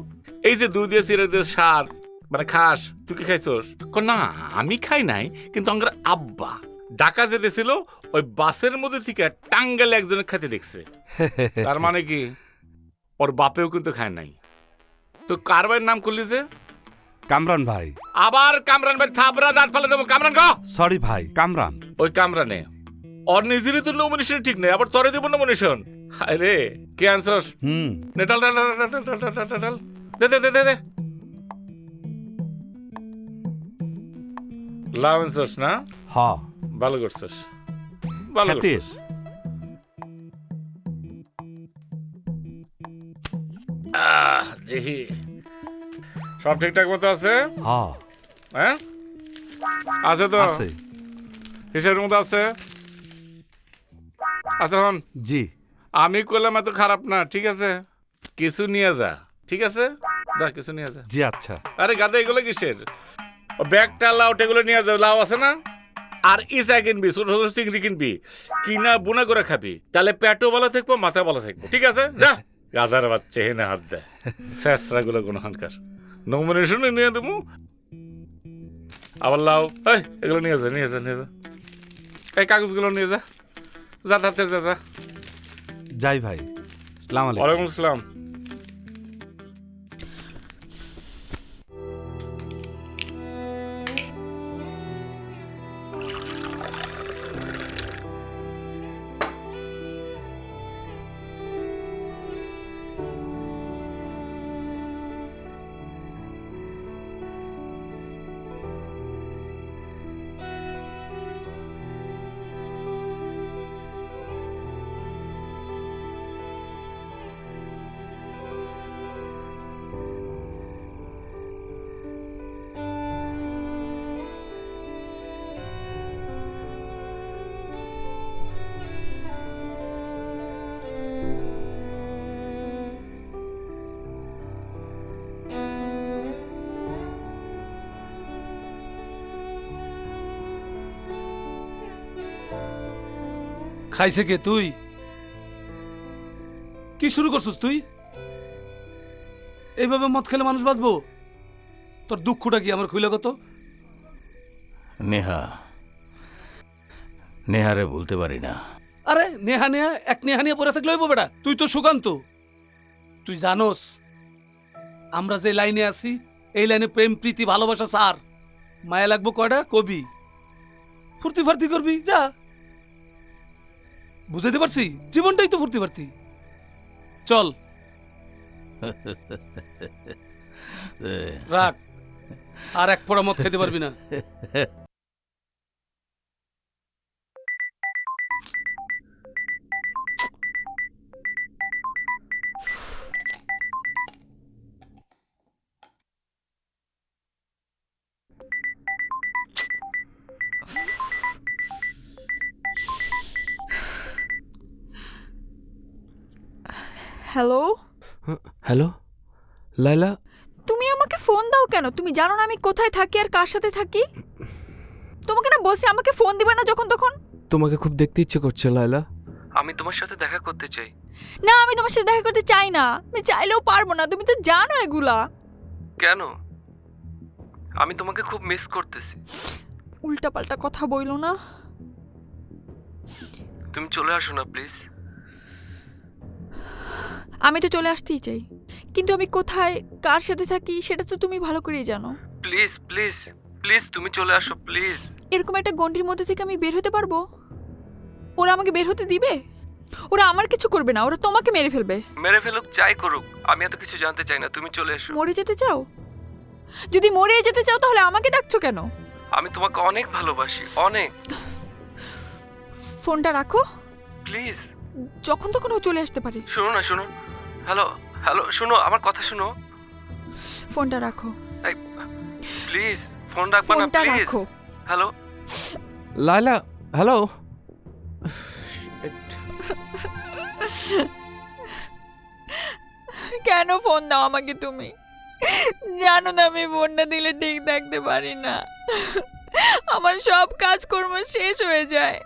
এই যে 2 দিয়ে চিরে দিয়ে 7 মানে খাস, তুই কি খাইছস? না আমি খাই নাই, কিন্তু আমার আব্বা ঢাকা যেতেছিল, ওই বাসের মধ্যে থেকে টাঙ্গালে একজনের খাতে দেখছে। তার মানে কি ওর বাপেও কিন্তু খায় নাই। তো কার ভাইয়ের নাম করলি যে? কামরান ভাই। আবার কামরান ভাই, থাবরা দাঁত ফেলে দেবো। কামরান ক। সরি ভাই, কামরান। ওই কামরানে ওর নিজেরই তো নমিনেশন ঠিক নেই, আবার তোরে দেব নমিনেশন। হায় রে, কে আনছস? নেটাল ডাল ডাল ডাল ডাল ডাল ডাল ডাল, দে দে দে দে। লাভ আনছস না? হ্যাঁ, ভালো করছস, ভালো করছস। দেখি সব ঠিকঠাক মতো আছে? হ্যাঁ। হ্যাঁ আছে তো? আছে, হিসেবের মতো আছে। আচ্ছা হন, জি আমি কইলাম এত খারাপ না, ঠিক আছে? কিছু নিয়ে যা, ঠিক আছে, যা কিছু নিয়ে যা। জি আচ্ছা। আরে গাদা, এগুলো কিসের? ও ব্যাগটা লাউ এগুলো নিয়ে যাও, লাউ আছে না? আর ইসা কিনবি, ছোট ছোট চিংড়ি কিনবি, কিনা বুনা করে খাবি, তাহলে পেটও ভালো থাকবো, মাথা ভালো থাকবো। ঠিক আছে, যা। গাদার বাচ্চা হেনে হাত দেয়, শেষরা গুলো কোনো হানকার নমিনেশনে নিয়ে দেবো। আবার লাউ, এই এগুলো নিয়ে যা, নিয়ে যা, নিয়ে যা। এই কাগজগুলো নিয়ে যা, যা তাতে যা, যা। যাই ভাই, আসসালামু আলাইকুম। ওয়ালাইকুম আসসালাম। খাইছে কে? তুই কি শুরু করছিস? তুই এইভাবে মদ খেলে মানুষ বাঁচবো? তোর দুঃখটা কি আমার খুইলে কত? নেহা, নেহারে বলতে পারি না। আরে নেহা নেহা, এক নেহা নিয়ে পড়ে থাকলে হইব বেটা? তুই তো সুকান্ত, তুই জানোস আমরা যে লাইনে আছি এই লাইনে প্রেম প্রীতি ভালোবাসা সার। মায়া লাগবো কয়টা কবি, ফুর্তি ফার্তি করবি, যা। বুঝাইতে পারছি? জীবনটাই তো ফুর্তি ফার্তি। চল রাখ, আর এক ফোঁটা মদ খেতে পারবি না। হ্যালো, হ্যালো লাইলা, তুমি আমাকে ফোন দাও কেন? তুমি জানো না আমি কোথায় থাকি আর কার সাথে থাকি? তোমাকে না বলছি আমাকে ফোন দিবে না যখন তখন। তোমাকে খুব দেখতে ইচ্ছে করছে লাইলা। আমি তোমার সাথে দেখা করতে চাই। না, আমি তোমার সাথে দেখা করতে চাই না, আমি চাইলেও পারবো না, তুমি তো জানো এগুলা। কেন? আমি তোমাকে খুব মিস করতেছি। উল্টাপাল্টা কথা বইলো না। তুমি চলে আসো না প্লিজ। আমি তো চলে আসতেই চাই, কিন্তু আমি কোথায় কার সাথে থাকি সেটা তো তুমি ভালো করেই জানো। প্লিজ প্লিজ প্লিজ তুমি চলে আসো প্লিজ। এরকম একটা গন্ডির মধ্যে থেকে আমি বের হতে পারবো? ওরা আমাকে বের হতে দিবে? ওরা আমার কিছু করবে না, ওরা তোমাকে মেরে ফেলবে। মেরে ফেলুক, যাই করুক, আমি এত কিছু জানতে চাই না, তুমি চলে এসো। মরে যেতে চাও? যদি মরে যেতে চাও তাহলে আমাকে ডাকছো কেন? আমি তোমাকে অনেক ভালোবাসি, অনেক। ফোনটা রাখো প্লিজ। যখন তখন ও চলে আসতে পারে। শোনো না, শোনো। হ্যালো হ্যালো, শোনো আমার কথা শোনো। ফোনটা রাখো প্লিজ। ফোন রাখবা না প্লিজ। Hello Laila, hello. কেন ফোন দাও আমাকে তুমি? জানো না আমি ফোনটা দিলে ঠিক থাকতে পারি না, আমার সব কাজকর্ম শেষ হয়ে যায়।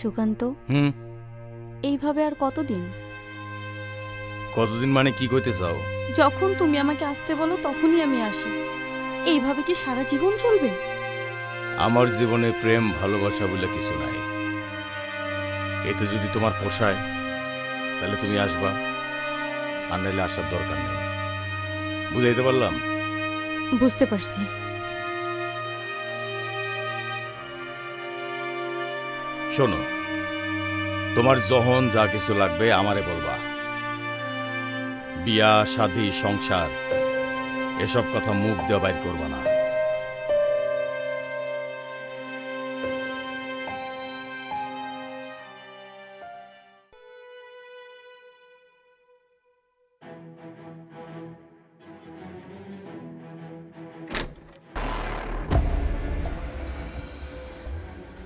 সুকান্ত, এইভাবে আর কতদিন? কতদিন মানে কি কইতে চাও? যখন তুমি আমাকে আসতে বলো তখনই আমি আসি। এইভাবে কি সারা জীবন চলবে? আমার জীবনে প্রেম ভালোবাসা বলে কিছু নাই। এতে যদি তোমার পোষায় তাহলে তুমি আসবা, আর নাইলে আসার দরকার নেই। বুঝাইতে পারলাম? বুঝতে পারছি। শোনো, তোমার যখন যা কিছু লাগবে আমারে বলবা। বিয়া শাদী সংসার এসব কথা মুখ দিয়ে বাইর করবা না।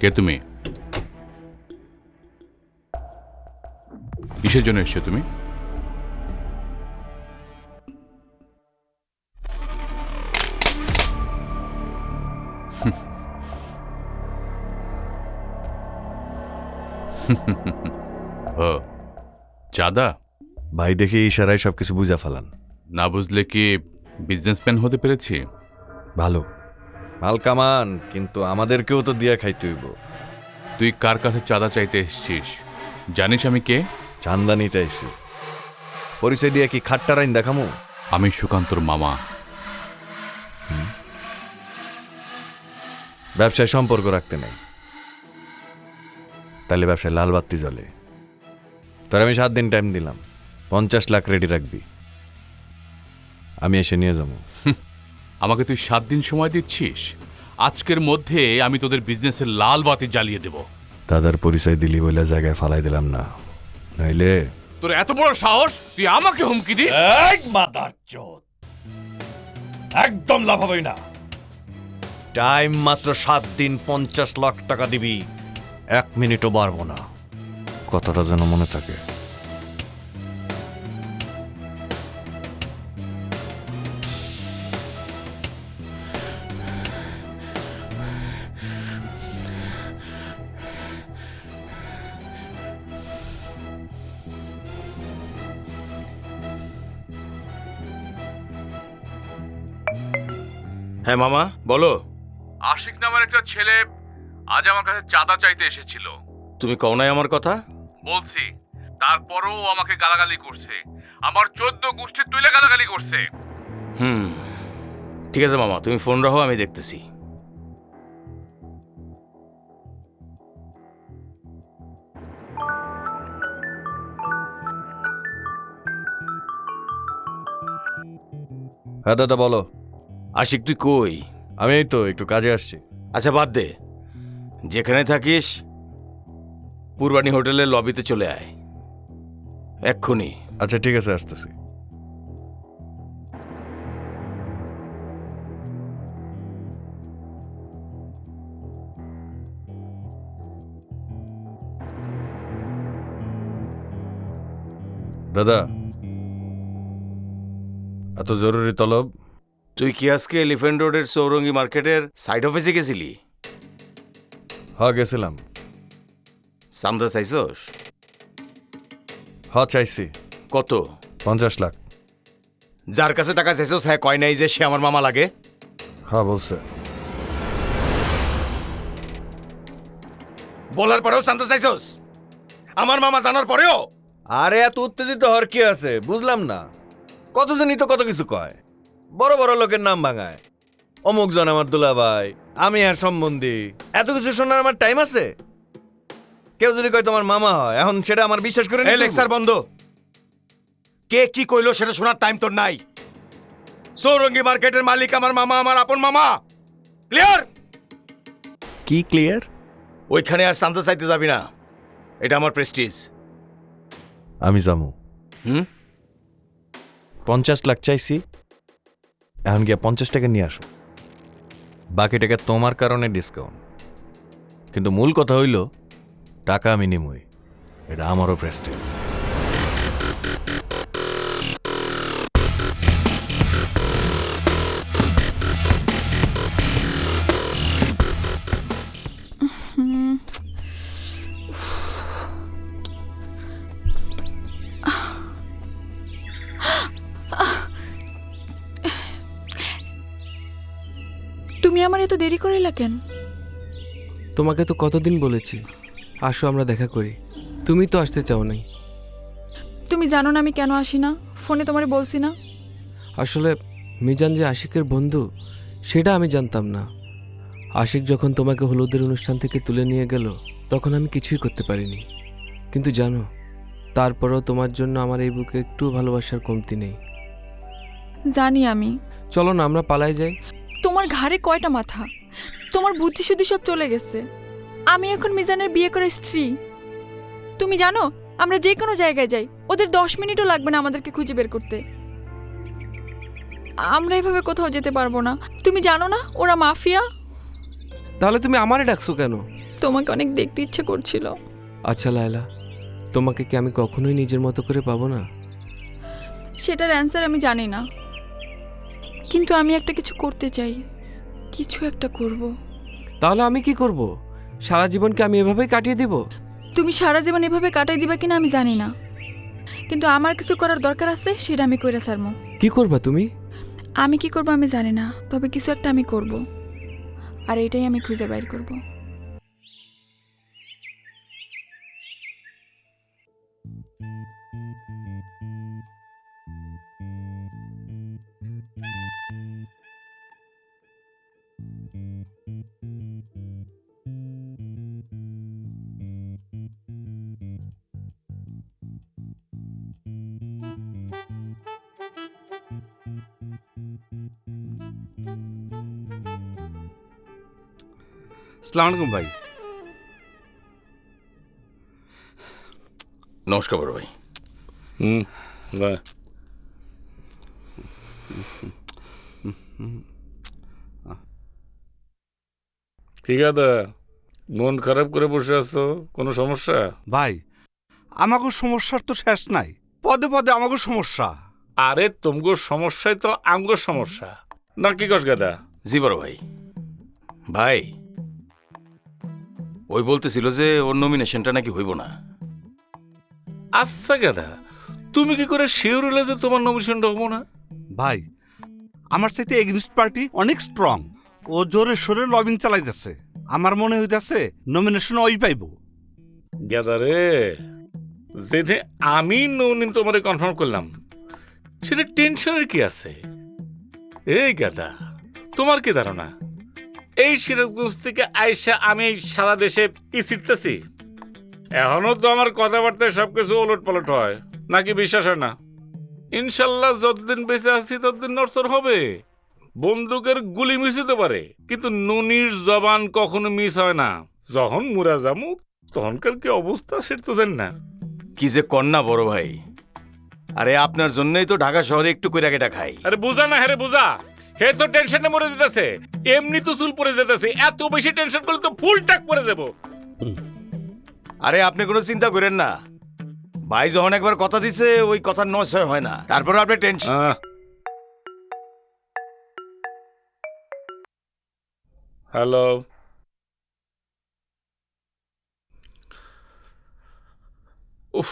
কে তুমি? কিসের জন্য এসছো তুমি? ও চাঁদা? ভাই দেখে ইশারায় সবকিছু বুঝা ফেলান। না বুঝলে কি বিজনেসম্যান হতে পেরেছি? ভালো মাল কামান, কিন্তু আমাদেরকেও তো দিয়া খাইতে হইব। তুই কার কাছে চাঁদা চাইতে এসছিস জানিস আমি কে? চান্দা নিতে আইছি। পরিচয় দিয়া কি খাট্টা রাইন দেখামু? আমি সুকান্তর মামা। ব্যবসায় সম্পর্ক রাখতে নাই, তাহলে ব্যবসায় লাল বাতি জ্বলে। তোর আমি 7 দিন টাইম দিলাম, 50 লাখ রেডি রাখবি, আমি এসে নিয়ে যাবো। আমাকে তুই 7 দিন সময় দিচ্ছিস? আজকের মধ্যে আমি তোদের বিজনেসের লাল বাতি জ্বালিয়ে দেব। দাদার পরিচয় দিলি বলে জায়গায় ফালাই দিলাম না, নইলে তোর এত বড় সাহস, তুই আমাকে হুমকি দিস? একদম লাভ হবে না। টাইম মাত্র 7 দিন, 50 লাখ টাকা দিবি, 1 মিনিটও বাড়বো না। কথাটা যেন মনে থাকে। হ্যাঁ মামা বলো। আশিক নামের একটা ছেলে আজ আমার কাছে চাঁদা চাইতে এসেছিল। তুমি কও নাই আমার কথা? বলছি, তারপরও আমাকে গালাগালি করছে, আমার 14 গোষ্ঠী তুলে গালাগালি করছে। ঠিক আছে মামা, তুমি ফোন রাখো, আমি দেখতেছি। হ্যাঁ দাদা বলো। আশিক তুই কই? আমি এই তো একটু কাজে আসছি। আচ্ছা বাদ দে, যেখানে থাকিস পূর্বাণী হোটেলের লবিতে চলে আয় এক্ষুনি। আচ্ছা ঠিক আছে, আসতেছি। দাদা এত জরুরি তলব? তুই কি আজকে এলিফ্যান্ট রোডের চৌরঙ্গি মার্কেটের সাইড অফিসে গেছিলি? হ্যাঁ গেছিলাম। চান্দা চাইছস? হ্যাঁ চাইছি। কত? 50 লাখ। যার কাছে টাকা চাইছস হ্যাঁ কয় নাই যে সে আমার মামা লাগে? হ্যাঁ বলছে। বলার পরেও চান্দা চাইছস? আমার মামা জানার পরেও? আরে এত উত্তেজিত হওয়ার কি আছে, বুঝলাম না। কতজনই তো কত কিছু কয়, বড় বড় লোকের নাম ভাঙায়। অমুক জন আমার দুলাভাই, আমি আর সম্বন্ধী, এত কিছু শোনার আমার টাইম আছে? কেউ যদি কয় তোমার মামা হয়, এখন সেটা আমার বিশ্বাস করে এই লেকচার বন্ধ। কে কি কইলো সেটা শোনার টাইম তোর নাই। চৌরঙ্গি মার্কেটের মালিক আমার মামা, আমার আপন মামা। ক্লিয়ার? কি ক্লিয়ার? ওইখানে আর চান্দা চাইতে যাবি না, এটা আমার প্রেস্টিজ। আমি যাবো। 50 লাখ চাইছি, এখন গিয়া 50 টাকা নিয়ে আসো। বাকি টাকা তোমার কারণে ডিসকাউন্ট, কিন্তু মূল কথা হইল টাকা আমি নিমই, এটা আমারও প্রেস্টিজ। তুমি আমার এত দেরি করিলা কেন? তোমাকে তো কতদিন বলেছি আসো আমরা দেখা করি, তুমি তো আসতে চাও নাই। তুমি জানো না আমি কেন আসি না, ফোনে তোমারে বলছি না? আসলে মিজান যে আশিকের বন্ধু সেটা আমি জানতাম না। আশিক যখন তোমাকে হলুদের অনুষ্ঠান থেকে তুলে নিয়ে গেল তখন আমি কিছুই করতে পারিনি, কিন্তু জানো তারপরও তোমার জন্য আমার এই বুকে একটু ভালোবাসার কমতি নেই। জানি আমি। চলো না আমরা পালাই যাই। তোমার ঘাড়ে কয়টা মাথা? তোমার বুদ্ধি শুদ্ধি সব চলে গেছে। আমি এখন মিজানের বিয়ে করা স্ত্রী। তুমি জানো আমরা যে কোনো জায়গায় যাই, ওদের 10 মিনিটও লাগবে না আমাদেরকে খুঁজে বের করতে। আমরা এভাবে কোথাও যেতে পারবো না। তুমি জানো না ওরা মাফিয়া। তাহলে তুমি আমারে ডাকছো কেন? তোমাকে অনেক দেখতে ইচ্ছে করছিল। আচ্ছা লায়লা, তোমাকে কি আমি কখনোই নিজের মতো করে পাবো না? সেটার অ্যান্সার আমি জানি না, কিন্তু আমি একটা কিছু করতে চাই, কিছু একটা করব। তাহলে আমি কি করব? সারা জীবন কি আমি এভাবেই কাটিয়ে দিব? তুমি সারা জীবন এভাবে কাটাই দিবা কিনা আমি জানি না, কিন্তু আমার কিছু করার দরকার আছে, সেটা আমি কইরা ছাড়বো। কি করবা তুমি? আমি কি করব আমি জানি না, তবে কিছু একটা আমি করব, আর এটাই আমি খুঁজে বাইর করব। আসসালামু আলাইকুম ভাই। নমস্কার বড় ভাই। ঠিক আছে, মন খারাপ করে বসে আছো, কোনো সমস্যা? ভাই আমাকে সমস্যার তো শেষ নাই, পদে পদে আমাকে সমস্যা। আরে তুমগো সমস্যাই তো আমগো সমস্যা, না কি কস গাদা? জি বড় ভাই। ভাই ওই বলতেছিল যে ওর নমিনেশনটা নাকি হইব না। আচ্ছা গাদা, তুমি কি করে শিওর হলে যে তোমার নমিনেশনটা হবো না? ভাই আমার চাইতে এগেইনস্ট পার্টি অনেক স্ট্রং, ও জোরে সোরে লবিং চালাইতেছে। আমার মনে হইতেছে নমিনেশন ওই পাইব। গাদা রে, যেটা আমি নৌনিন তোমারে কনফার্ম করলাম সেটা টেনশনের কি আছে? এই গাদা, তোমার কি ধারণা এই সিরাজগঞ্জ থেকে আইসা আমি সারা দেশে ছিটতেছি? এখনো তো আমার কথাবার্তায় সবকিছু ওলট পালট হয়, নাকি বিশ্বাস হয় না? ইনশাল্লাহ যতদিন বেঁচে আছি ততদিন নড়চড় হবে। বন্দুকের গুলি মিস হতে পারে, কিন্তু নুনির জবান কখনো মিস হয় না। যখন মুরা যামু তখনকার কি অবস্থা সেটা তো জান না। কি যে কন্যা বড় ভাই, আরে আপনার জন্যই তো ঢাকা শহরে একটু কইরা কেটা খাই। আরে বুঝা না, হ্যাঁ বুঝা, হে তো টেনশনে মরে যেতেছে, এমনি তো চুল পরে যেতেছে, এত বেশি টেনশন করলে তো ফুল টাক পরে যাবো। আরে আপনি কোনো চিন্তা করেন না, ভাই যখন একবার কথা দিছে ওই কথার নয় হয় না, তারপরে আপনি টেনশন। হ্যালো, উফ,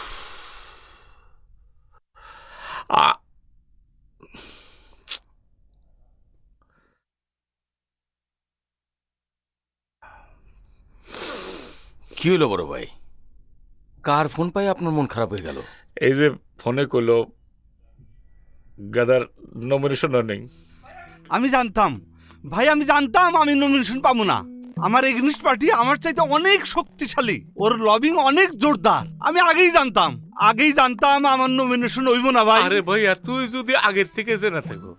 কি হলো বড় ভাই, কার ফোন পাই আপনার মন খারাপ হয়ে গেল? এই যে ফোনে কইলো গাদার নমিনেশন নেই। আমি জানতাম ভাই, আমি জানতাম আমি নমিনেশন পাবো না। আমার এগেইনস্ট পার্টি আমার চাইতে অনেক শক্তিশালী, ওর লবিং অনেক জোরদার। আমি আগেই জানতাম আমার নমিনেশন হইব না ভাই। আরে ভাইয়া, তুই যদি আগের থেকে জেনে থাকো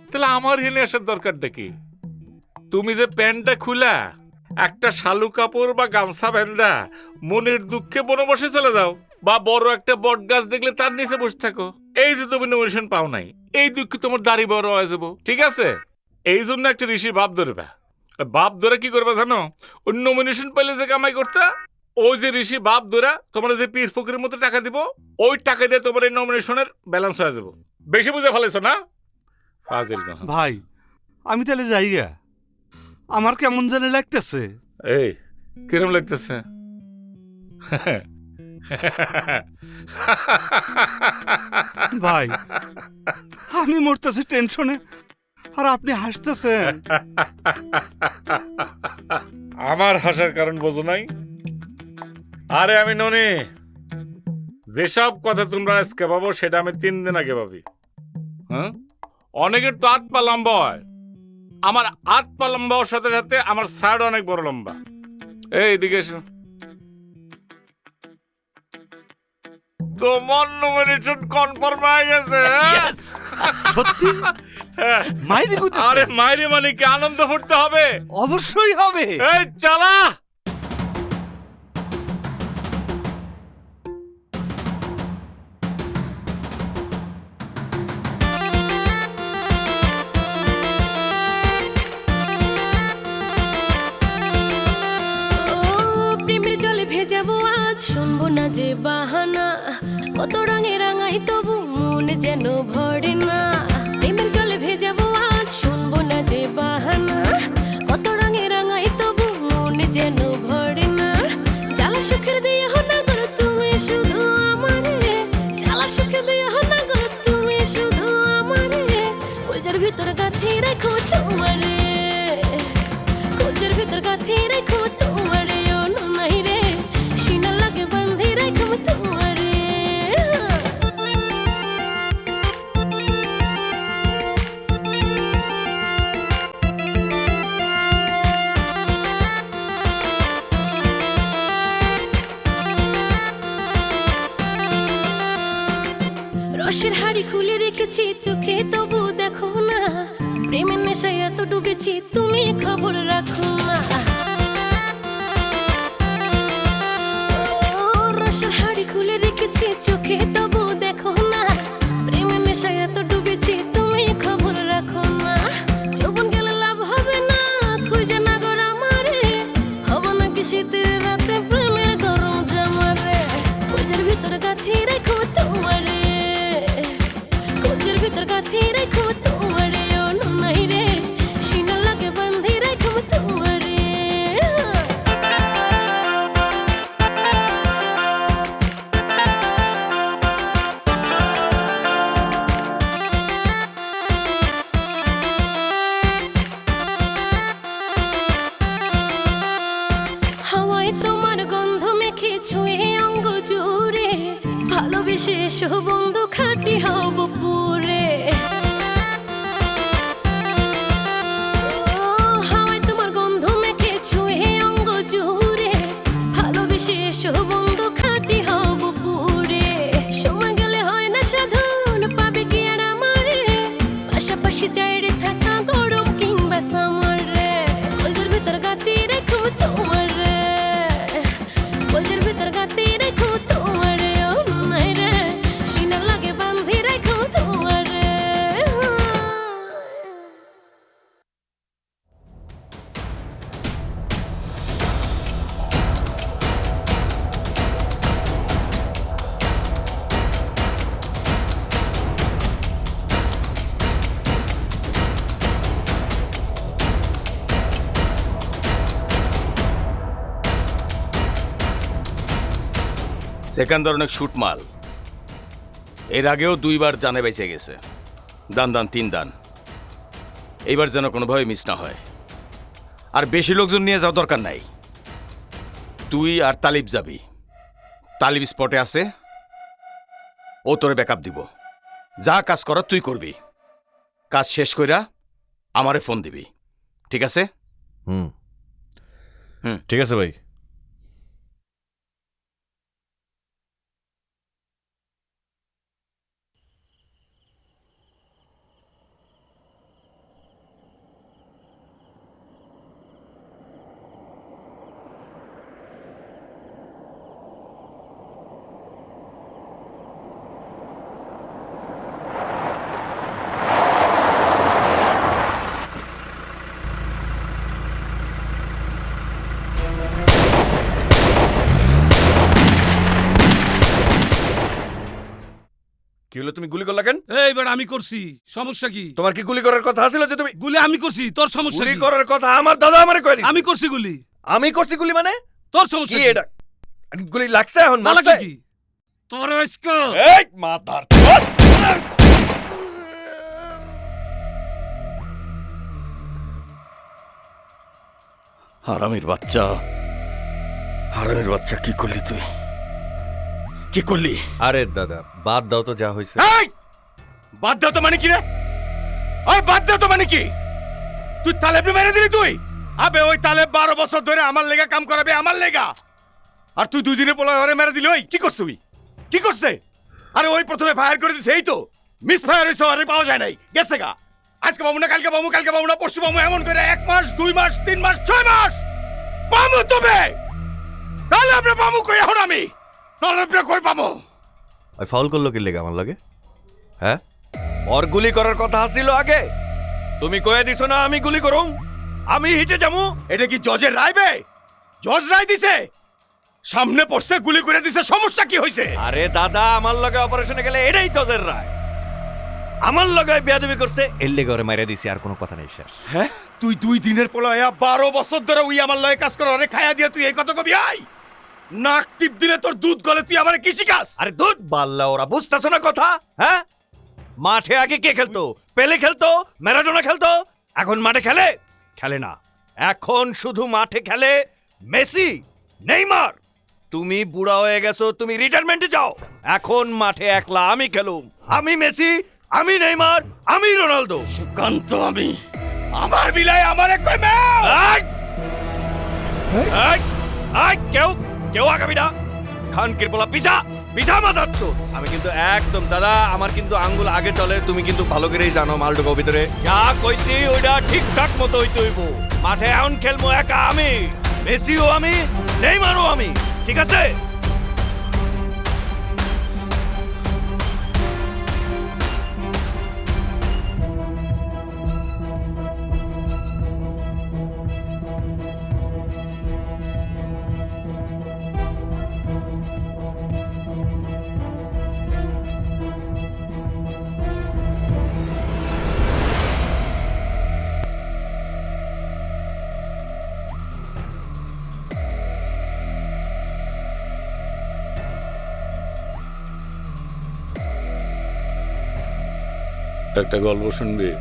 তাহলে আমার হেনে আসার দরকারটা কি? তুমি যে প্যান্টটা খুলা একটা শালু কাপড় বা গামছা বেঁধা মনের দুঃখে বনবাসে চলে যাও, বা বড় একটা বট গাছ দেখলে তার নিচে বসে থাকো। এই যে তুমি নমিনেশন পাও নাই, এই দুঃখে তোমার দাড়ি বড় হয়ে যাবো, ঠিক আছে? এই জন্য একটা ঋষি বাপ ধরবা। বাপ ধরে কি করবা জানো? ওই নমিনেশন পাইলে যে কামাই করতে, ওই যে ঋষি বাপ ধরা তোমার যে পীর ফকিরের মতো টাকা দিব, ওই টাকা দিয়ে তোমার এই নমিনেশনের ব্যালেন্স হয়ে যাবো। বেশি বুঝে ফেলেছো না ফাজিল না ভাই? আমি তাহলে যাই গা, আমার কেমন জানি লাগতেছে। এই কিরম লাগতেছে? ভাই আমি মরতেছি টেনশনে, আর আপনি হাসতেছেন। আমার হাসার কারণ বোঝো নাই? আরে আমি ননি, যেসব কথা তোমরা আজকে পাবো সেটা আমি 3 দিন আগে ভাবি। হ্যাঁ, অনেকের তো হাত পা লম্বা হয়, আমার হাত পা লম্বা হওয়ার সাথে সাথে আমার সাইড অনেক বড় লম্বা। এইদিকে এসো। তোমার নমিনেশন কনফার্ম হয়ে গেছে। সত্যি? মাইরি কইতেছে? আরে মাইরি মানে কি, আনন্দ ফুটতে হবে। অবশ্যই হবে। এই চালা। প্রেমের জলে ভেজাবো আজ, শুনবো না যে বাহানা, কত রঙে রাঙাই তবু মনে যেন ভরে না। প্রেমের জলে ভেজাবো আজ, শুনবো না যে বাহানা, কত রঙে রাঙাই তবু মনে যেন ভরে না। জ্বালা সুখের দিয়ে হনা করো তুমি শুধু আমারে, জ্বালা সুখের দিয়ে হনা করো তুমি শুধু আমারে। কলজার ভিতর গাথি রাখো তোমারে, কলজার ভিতর গাথি রাখো তোমারে। ও নাই রে, সিনা লাগে বান্ধি রাখো তোমারে। রসের হাড়ি খুলে রেখেছি চোখে তবু দেখো না, প্রেমের নেশায় এত ডুবেছি তুমি খবর রাখো না। ও, রসের হাড়ি খুলে রেখেছি চোখে তবু দেখো না, প্রেমের নেশায় এত ডুবেছি তুমি খবর রাখো না। যৌবন গেলে লাভ হবে না, খুঁজে না গর আমারে, হব নাকি শীতের রাতে প্রেমের গরম জামারে। কলজার ভিতর গাথি রাখো তোমারে, কলজার ভিতর গাথি রাখো তোমারে। ও নাই রে, সিনা লাগে বান্ধি রাখো তোমারে। হাওয়ায় তোমার গন্ধ মেখে ছুঁয়ে অঙ্গ জুড়ে, ভালোবেসে এসো বন্ধু খাঁটি হব পুরে। ও, হাওয়ায় তোমার গন্ধ মেখে ছুঁয়ে অঙ্গ জুড়ে, ভালোবেসে এসো বন্ধু খাঁটি হব পুরে। সময় গেলে হয় না সাধন, পাবে কি আর আমারে, পাশাপাশি চাইরে থাকা গরম কিংবা সামারে। কলজার ভিতর গাতি রেখো তোমারে, কলজার ভিতর গাতি রেখো তোমারে। ও নাই রে, সিনা লাগে বান্ধি রেখো তোমারে। সেকেন্ডার অনেক শুট মাল, এর আগেও 2 বার জানে বেঁচে গেছে। দান 3 দান, এইবার যেন কোনোভাবে মিস না হয়। আর বেশি লোকজন নিয়ে যাওয়া দরকার নাই, তুই আর তালিব যাবি। তালিব স্পটে আছে, ও তোরে ব্যাকআপ দিব। যা কাজ করার তুই করবি, কাজ শেষ কইরা আমারে ফোন দিবি, ঠিক আছে? ঠিক আছে ভাই। কি হলো, তুমি গুলি করলা কেন? এইবার আমি করছি, সমস্যা কি? তোমার কি গুলি করার কথা ছিল যে তুমি? গুলি আমি করছি, তোর সমস্যা গুলি কি? করার কথা আমার দাদা আমারে কইনি। আমি করছি গুলি। আমি করছি গুলি মানে? তোর সমস্যা কি কি? এটা? গুলি লাগছে এখন না মারছে লাগে কি? তোর আজকে এই মাথার হারামির বাচ্চা, হারামির বাচ্চা, কি করলি তুই? কি করলি? আরে দাদা বাদ দাও তো, যা হয়েছে। এই! বাদ দাও তো মানে কি রে? ওই বাদ দাও তো মানে কি? তুই তালেব মেরে দিলি তুই? আবে ওই তালেব 12 বছর ধরে আমার লেগা কাম করাবে, আমার লেগা। আর তুই 2 দিনে পোলা ওরে মেরে দিলি। ওই কি করছ তুই? কি করছে? আরে ওই প্রথমে ফায়ার করে দিছে, এই তো মিস ফায়ার হইছে, আরে পাওয়া যায় নাই, গেছে গা। আজকে পাবো না, কালকে পাবো, কালকে পাবো না, পরশু পাবো, এমন করে 1 মাস 2 মাস 3 মাস 6 মাস পাবো তবে। তাহলে আপনি পাবো কই এখন আমি? তাহলে আপনি কই পাবো? ওই ফাউল করলো কি লেগে আমার লাগে? হ্যাঁ, ওর গুলি করার কথা আসছিল আগে। তুমি কয়ে দিছো না আমি গুলি করুম, আমি হিটে যাবো। এটা কি জজের রায় বে? জজ রায় দিছে, সামনে পড়ছে, গুলি করে দিছে, সমস্যা কি হইছে? আরে দাদা আমার লগে অপারেশনে গেলে এটাই তোদের রায়। আমার লগে বেয়াদবি করছে, এর লেগে ওরে মাইরা দিছি, আর কোনো কথা নেই, শেষ। হ্যাঁ, তুই 2 দিনের পোলায়া 12 বছর ধরে উই আমার লয়ে কাজ করে ওরে খায়া দিয়া তুই এই কথা কবি? আই নাক টিপ দিলে তোর দুধ গলে, তুই আমারে কি শিখাস? আরে দুধ বাল্লা, ওরা বুঝতেছ না কথা? হ্যাঁ, মাঠে আগে কে খেলতো? পেলে খেলতো, ম্যারাডোনা খেলতো। এখন মাঠে খেলে? খেলে না। এখন শুধু মাঠে খেলে মেসি, নেইমার। তুমি বুড়া হয়ে গেছো, তুমি রিটায়ারমেন্টে যাও। এখন মাঠে একলা আমি খেলুম, আমি মেসি, আমি নেইমার, আমি রোনালদো। সুকান্ত আমি, আমার বিলাই আমারে কই মে? কেউ আগাবি না। খানকির পোলা পিছা পিছা মাতাচ্ছ। আমি কিন্তু একদম দাদা, আমার কিন্তু আঙ্গুল আগে চলে, তুমি কিন্তু ভালো করেই জানো। মালডোগো ভিতরে যা কইছি ওইটা ঠিকঠাক মতো হইতে হইব। মাঠে এখন খেলবো একা আমি, মেসিও আমি, নেইমারও আমি, ঠিক আছে? একটা গল্প শুনবি?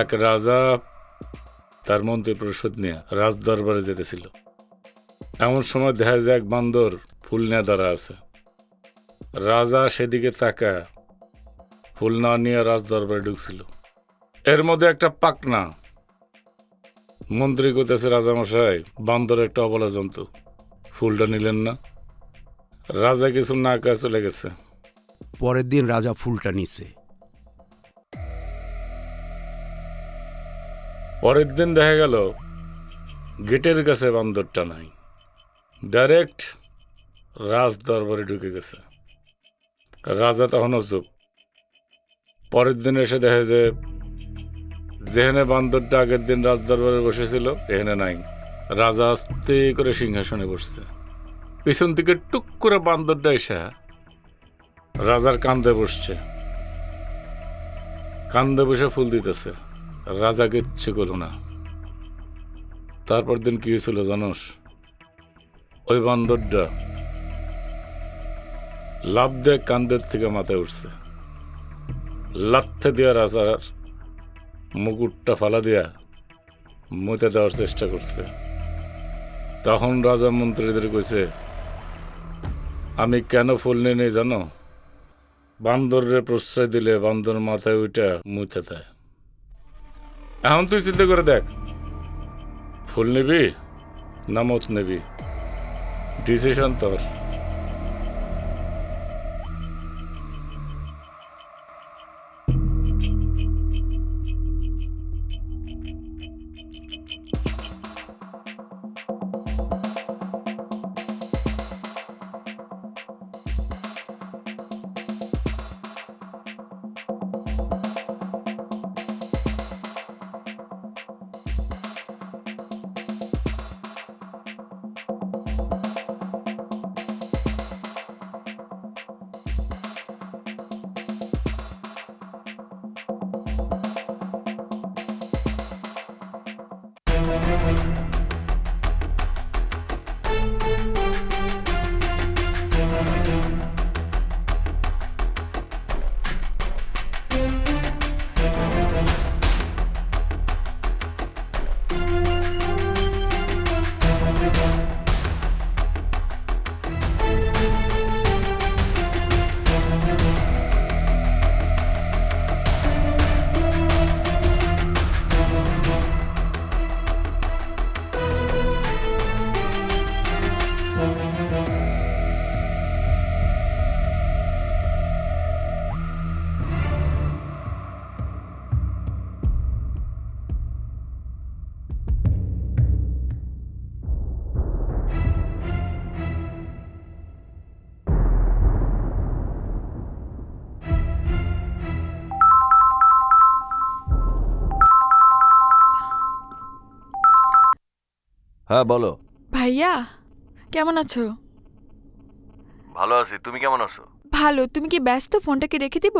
এক রাজা তার মন্ত্রী পরিষদ নিয়ে রাজ দরবারে যেতেছিল। এমন সময় দেখা যায় এক বান্দর ফুল নিয়ে দাঁড়া আছে। রাজা সেদিকে তাকা ফুল না নিয়ে রাজ দরবারে ঢুকছিল। এর মধ্যে একটা পাকনা মন্ত্রী কইতেছে, রাজামশাই, বান্দর একটা অবলা জন্তু, ফুলটা নিলেন না? রাজা কিছু না কাজ চলে গেছে। পরের দিন রাজা ফুলটা নিছে। পরের দিন দেখা গেল গেটের কাছে বান্দরটা নাই, ডাইরেক্ট রাজ দরবারে ঢুকে গেছে। রাজা তখনও চুপ। পরের দিন এসে দেখে যে যেখানে বান্দরটা আগের দিন রাজ দরবারে বসেছিল এখানে নাই। রাজা আস্তে করে সিংহাসনে বসছে। পিছন থেকে টুক করে বান্দরটা এসে রাজার কান্দে বসছে। কান্দে বসে ফুল দিতেছে। রাজাকে ইচ্ছে করল না। তারপর দিন কি হয়েছিল জানোস? ওই বান্দরটা লাফ দিয়ে কান্দের থেকে মাথায় উঠছে, লাথে দিয়া রাজার মুকুটটা ফালা দিয়া মুতে দেওয়ার চেষ্টা করছে। তখন রাজা মন্ত্রীদের কইছে, আমি কেন ফুল নিয়ে নেই জানো? বান্দরে প্রশ্রয় দিলে বান্দর মাথায় উঠা মুতে দেয়। এখন তুই চিন্তা করে দেখ, ফুল নিবি না মত নিবি? ডিসিশন তোর। হ্যাঁ বলো। ভাইয়া কেমন আছো? ভালো আছি, তুমি কেমন আছো? ভালো। তুমি কি ব্যস্ত? ফোনটা কি রেখে দিব?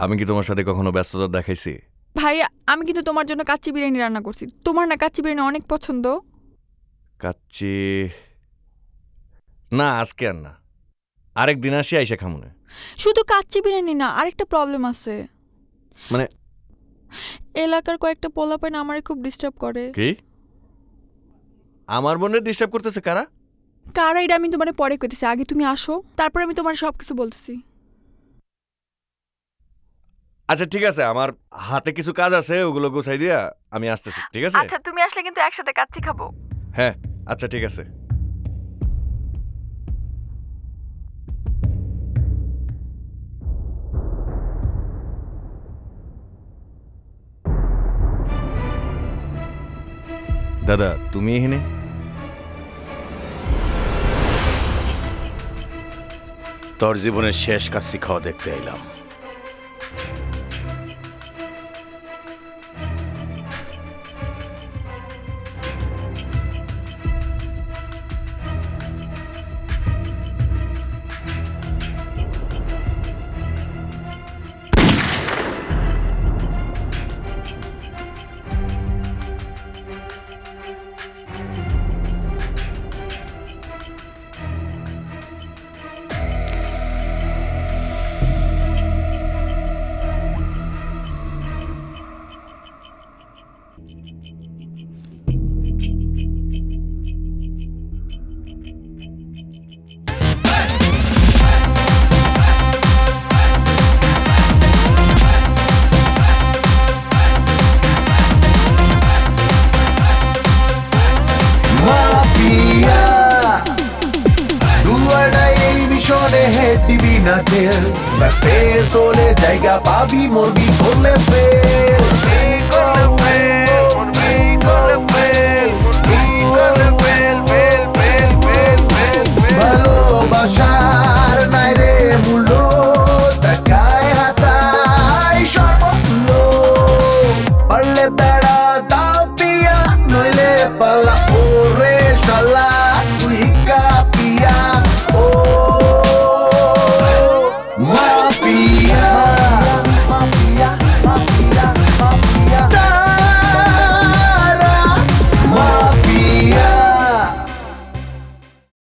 আমি কি তোমার সাথে কখনো ব্যস্ততা দেখাইছি? ভাইয়া আমি কিন্তু তোমার জন্য কাচ্চি বিরিয়ানি রান্না করছি। তোমার না কাচ্চি বিরিয়ানি অনেক পছন্দ। কাচ্চি না, আজকে আর না, আরেক দিন আসি আইসা খামুনে। শুধু কাচ্চি বিরিয়ানি না, আরেকটা প্রবলেম আছে। মানে এলাকার কয়েকটা পোলাপাইন আমারে খুব ডিস্টার্ব করে। কি? আমার বোনের ডিস্টার্ব করতেছে কারা? কারা এটা আমি তোমারে পরে কইতেছি, আগে তুমি আসো, তারপর আমি তোমার সবকিছু বলতেছি। আচ্ছা ঠিক আছে, আমার হাতে কিছু কাজ আছে, ওগুলো গুছাই দিয়া আমি আসতেছি, ঠিক আছে? আচ্ছা তুমি আসলে কিন্তু একসাথে কাচ্চি খাবো। হ্যাঁ আচ্ছা ঠিক আছে। দাদা তুমি এখানে? তোর জীবনের শেষ কাচ্চি খাওয়া দেখতে এলাম। সাকসেস হলে জায়গা পাবি, মরবি করলে ফেল। ভালোবাসার নাই রে মূল্য, টাকায় হাতায় সর্বমূল্য। পারলে বেড়া দাও পিয়া, নইলে পালা ওরে শালা।